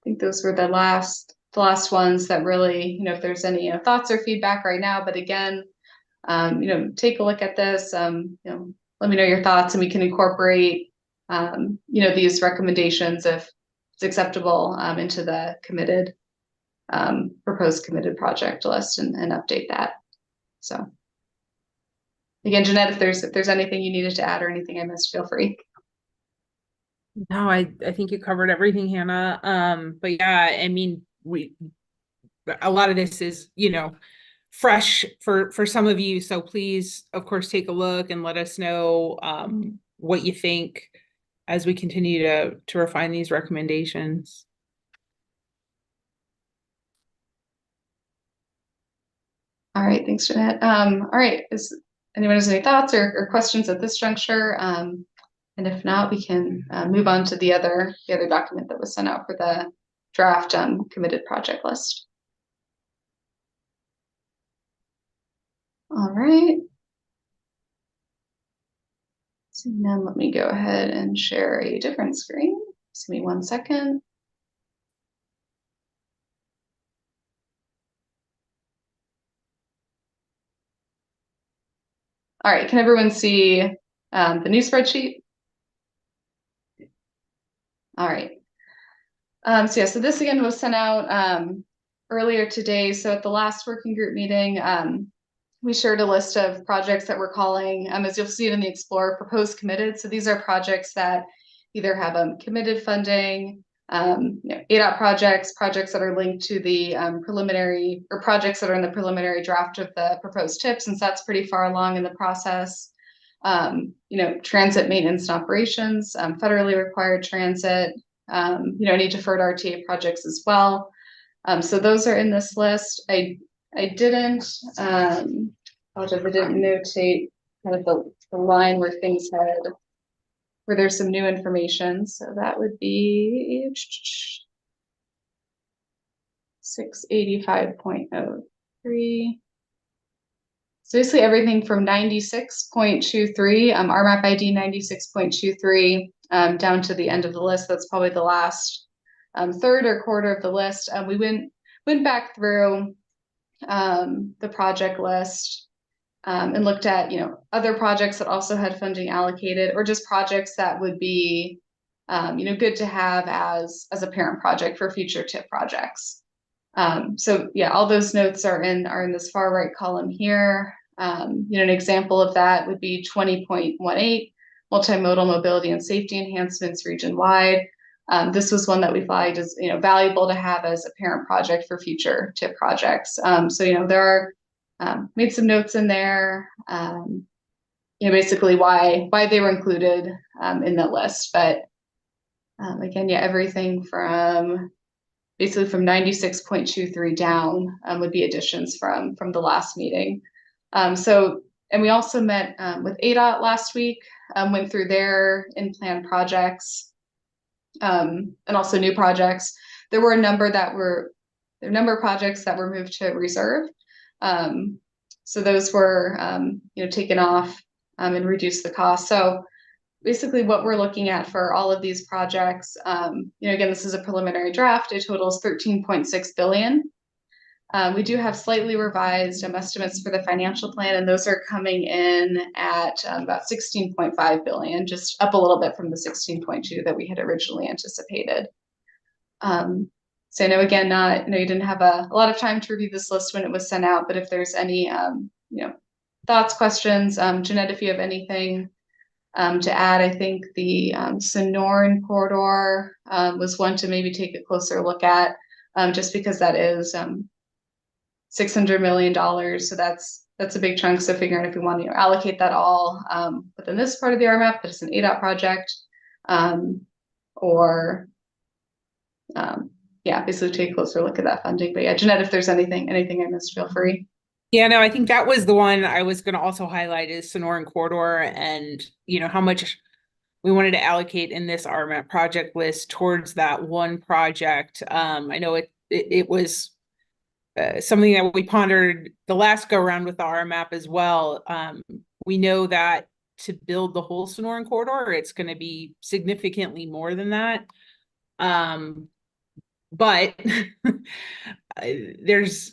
I think those were the last ones that really, if there's any thoughts or feedback right now. But again, take a look at this. Let me know your thoughts, and we can incorporate these recommendations if it's acceptable into the committed. Proposed committed project list and update that. So again, Jeanette, if there's anything you needed to add or anything I missed, feel free. No, I think you covered everything, Hannah. But yeah, I mean, a lot of this is, fresh for some of you. So please, of course, take a look and let us know what you think as we continue to refine these recommendations. All right, thanks, Jeanette. All right, anyone has any thoughts or questions at this juncture? And if not, we can move on to the other document that was sent out for the draft committed project list. All right. So now let me go ahead and share a different screen. Just give me 1 second. All right, can everyone see the new spreadsheet? All right. So this again was sent out earlier today. So at the last working group meeting, we shared a list of projects that we're calling, as you'll see it in the Explorer, proposed committed. So these are projects that either have committed funding, ADOT projects that are linked to the preliminary, or projects that are in the preliminary draft of the proposed TIP, since that's pretty far along in the process. Transit maintenance and operations, federally required transit, any deferred RTA projects as well. So those are in this list. I didn't notate kind of the line where things where there's some new information. So that would be 685.03. So basically everything from 96.23, RMAP ID 96.23, down to the end of the list. That's probably the last third or quarter of the list. We went back through the project list and looked at, other projects that also had funding allocated, or just projects that would be, good to have as a parent project for future TIP projects. So yeah, all those notes are in this far right column here. An example of that would be 20.18, multimodal mobility and safety enhancements region-wide. This was one that we flagged as, valuable to have as a parent project for future TIP projects. So, there are, made some notes in there, basically why they were included in the list. But again, yeah, everything from basically from 96.23 down would be additions from the last meeting. And we also met with ADOT last week, went through their in-plan projects, and also new projects. There were a number of projects that were moved to reserve. So those were, taken off and reduced the cost. So basically what we're looking at for all of these projects, again, this is a preliminary draft. It totals 13.6 billion. We do have slightly revised estimates for the financial plan, and those are coming in at about 16.5 billion, just up a little bit from the 16.2 that we had originally anticipated. So I know, again, you didn't have a lot of time to review this list when it was sent out, but if there's any, thoughts, questions, Jeanette, if you have anything to add, I think the Sonoran corridor was one to maybe take a closer look at, just because that is $600 million. So that's a big chunk. So figuring if we want to allocate that all within this part of the RMAP, but it's an ADOT project, or basically take a closer look at that funding. But yeah, Jeanette, if there's anything I missed, feel free. Yeah, no, I think that was the one I was going to also highlight is Sonoran Corridor, and how much we wanted to allocate in this RMAP project list towards that one project. I know it was something that we pondered the last go around with the RMAP as well. We know that to build the whole Sonoran Corridor, it's going to be significantly more than that. But there's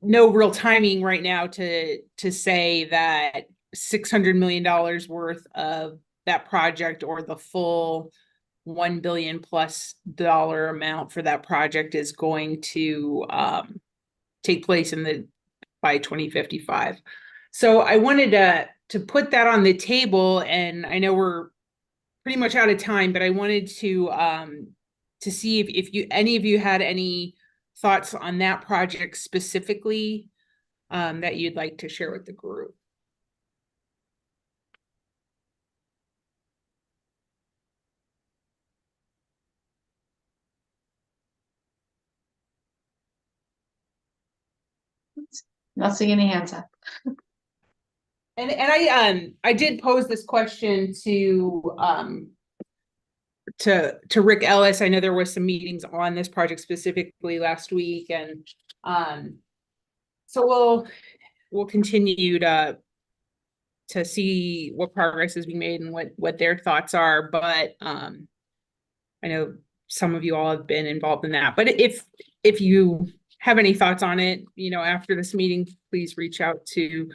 no real timing right now to say that $600 million worth of that project, or the full $1 billion plus amount for that project, is going to take place by 2055. So I wanted to put that on the table, and I know we're pretty much out of time, but I wanted to see if any of you had any thoughts on that project specifically that you'd like to share with the group. Not seeing any hands up. And I did pose this question to Rick Ellis. I know there was some meetings on this project specifically last week, and so we'll continue to see what progress is being made and what their thoughts are. But I know some of you all have been involved in that. But if you have any thoughts on it, after this meeting, please reach out to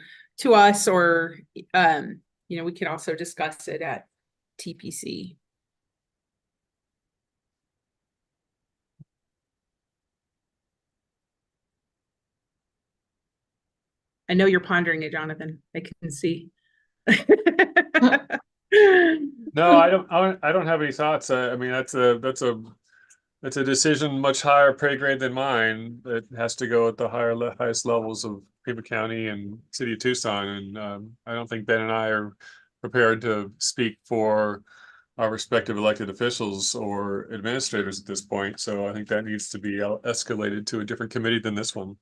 us, or we can also discuss it at TPC. I know you're pondering it, Jonathan. I can see. No, I don't have any thoughts. I mean, that's a decision much higher pay grade than mine. That has to go at the highest levels of Pima County and City of Tucson. And I don't think Ben and I are prepared to speak for our respective elected officials or administrators at this point. So I think that needs to be escalated to a different committee than this one.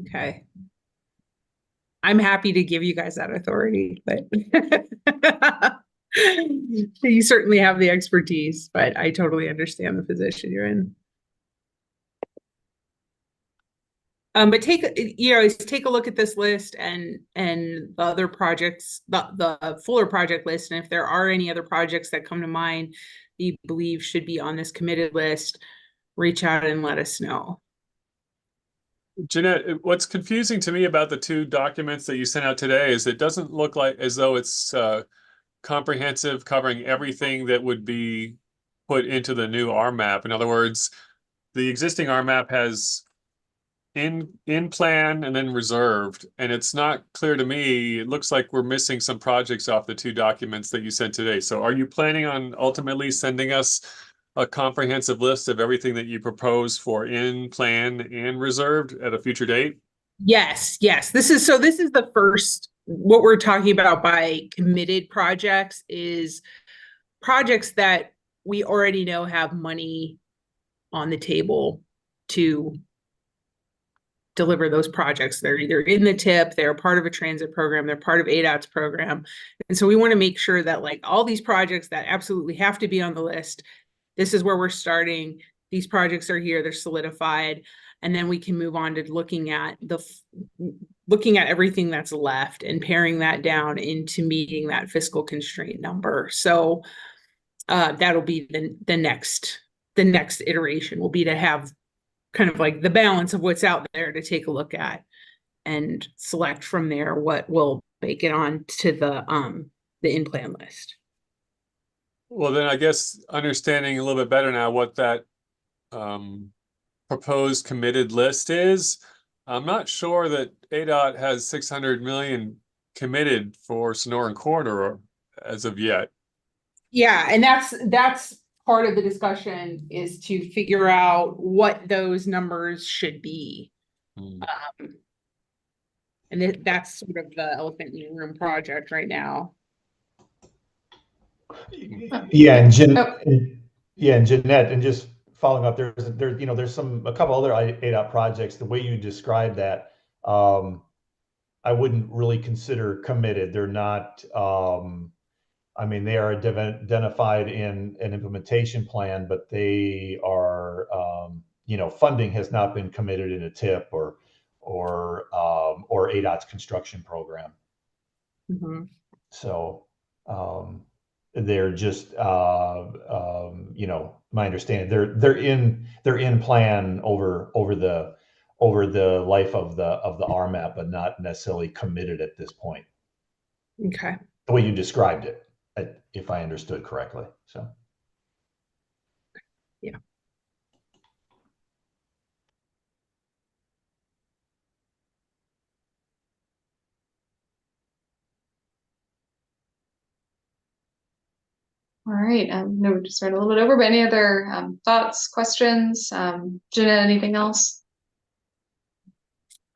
Okay. I'm happy to give you guys that authority, but you certainly have the expertise, but I totally understand the position you're in. But take a look at this list and the other projects, the fuller project list, and if there are any other projects that come to mind that you believe should be on this committed list, reach out and let us know. Jeanette, what's confusing to me about the two documents that you sent out today is it doesn't look like as though it's comprehensive, covering everything that would be put into the new RMAP. In other words, the existing RMAP has in plan and then reserved, and it's not clear to me. It looks like we're missing some projects off the two documents that you sent today. So are you planning on ultimately sending us a comprehensive list of everything that you propose for in plan and reserved at a future date? Yes, yes. This is the first, what we're talking about by committed projects is projects that we already know have money on the table to deliver those projects. They're either in the TIP, they're part of a transit program, they're part of ADOT's program. And so we want to make sure that like all these projects that absolutely have to be on the list, this is where we're starting. These projects are here, they're solidified. And then we can move on to looking at everything that's left and paring that down into meeting that fiscal constraint number. So that'll be the next iteration will be to have kind of like the balance of what's out there to take a look at and select from there what will make it on to the in-plan list. Well, then I guess understanding a little bit better now what that proposed committed list is, I'm not sure that ADOT has 600 million committed for Sonoran Corridor as of yet. Yeah, and that's part of the discussion is to figure out what those numbers should be. And that's sort of the elephant in the room project right now. Yeah, and Jeanette, and just following up, there's a couple other ADOT projects. The way you described that, I wouldn't really consider committed. They're not. I mean, they are identified in an implementation plan, but they are, funding has not been committed in a TIP or ADOT's construction program. Mm-hmm. So they're just, my understanding, they're in plan over the life of the RMAP, but not necessarily committed at this point. Okay. The way you described it, if I understood correctly. So. Yeah. All right. No, we just ran a little bit over, but any other thoughts, questions? Jeanette, anything else?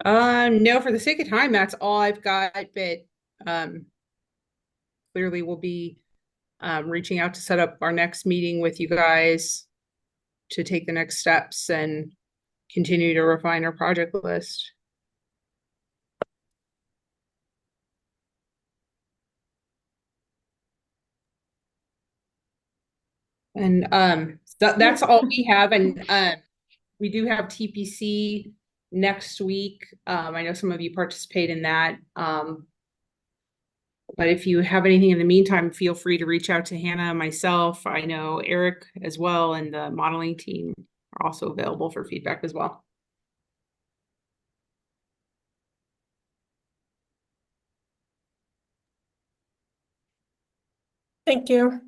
No, for the sake of time, that's all I've got, but clearly we'll be reaching out to set up our next meeting with you guys to take the next steps and continue to refine our project list. And that's all we have. And we do have TPC next week. I know some of you participate in that. But if you have anything in the meantime, feel free to reach out to Hannah and myself. I know Eric as well, and the modeling team are also available for feedback as well. Thank you.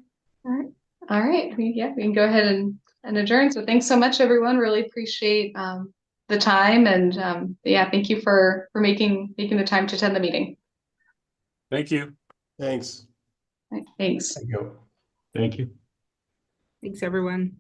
All right. We can go ahead and adjourn. So thanks so much, everyone. Really appreciate the time, and thank you for making the time to attend the meeting. Thank you. Thanks. Thanks. Thank you. Thank you. Thanks, everyone.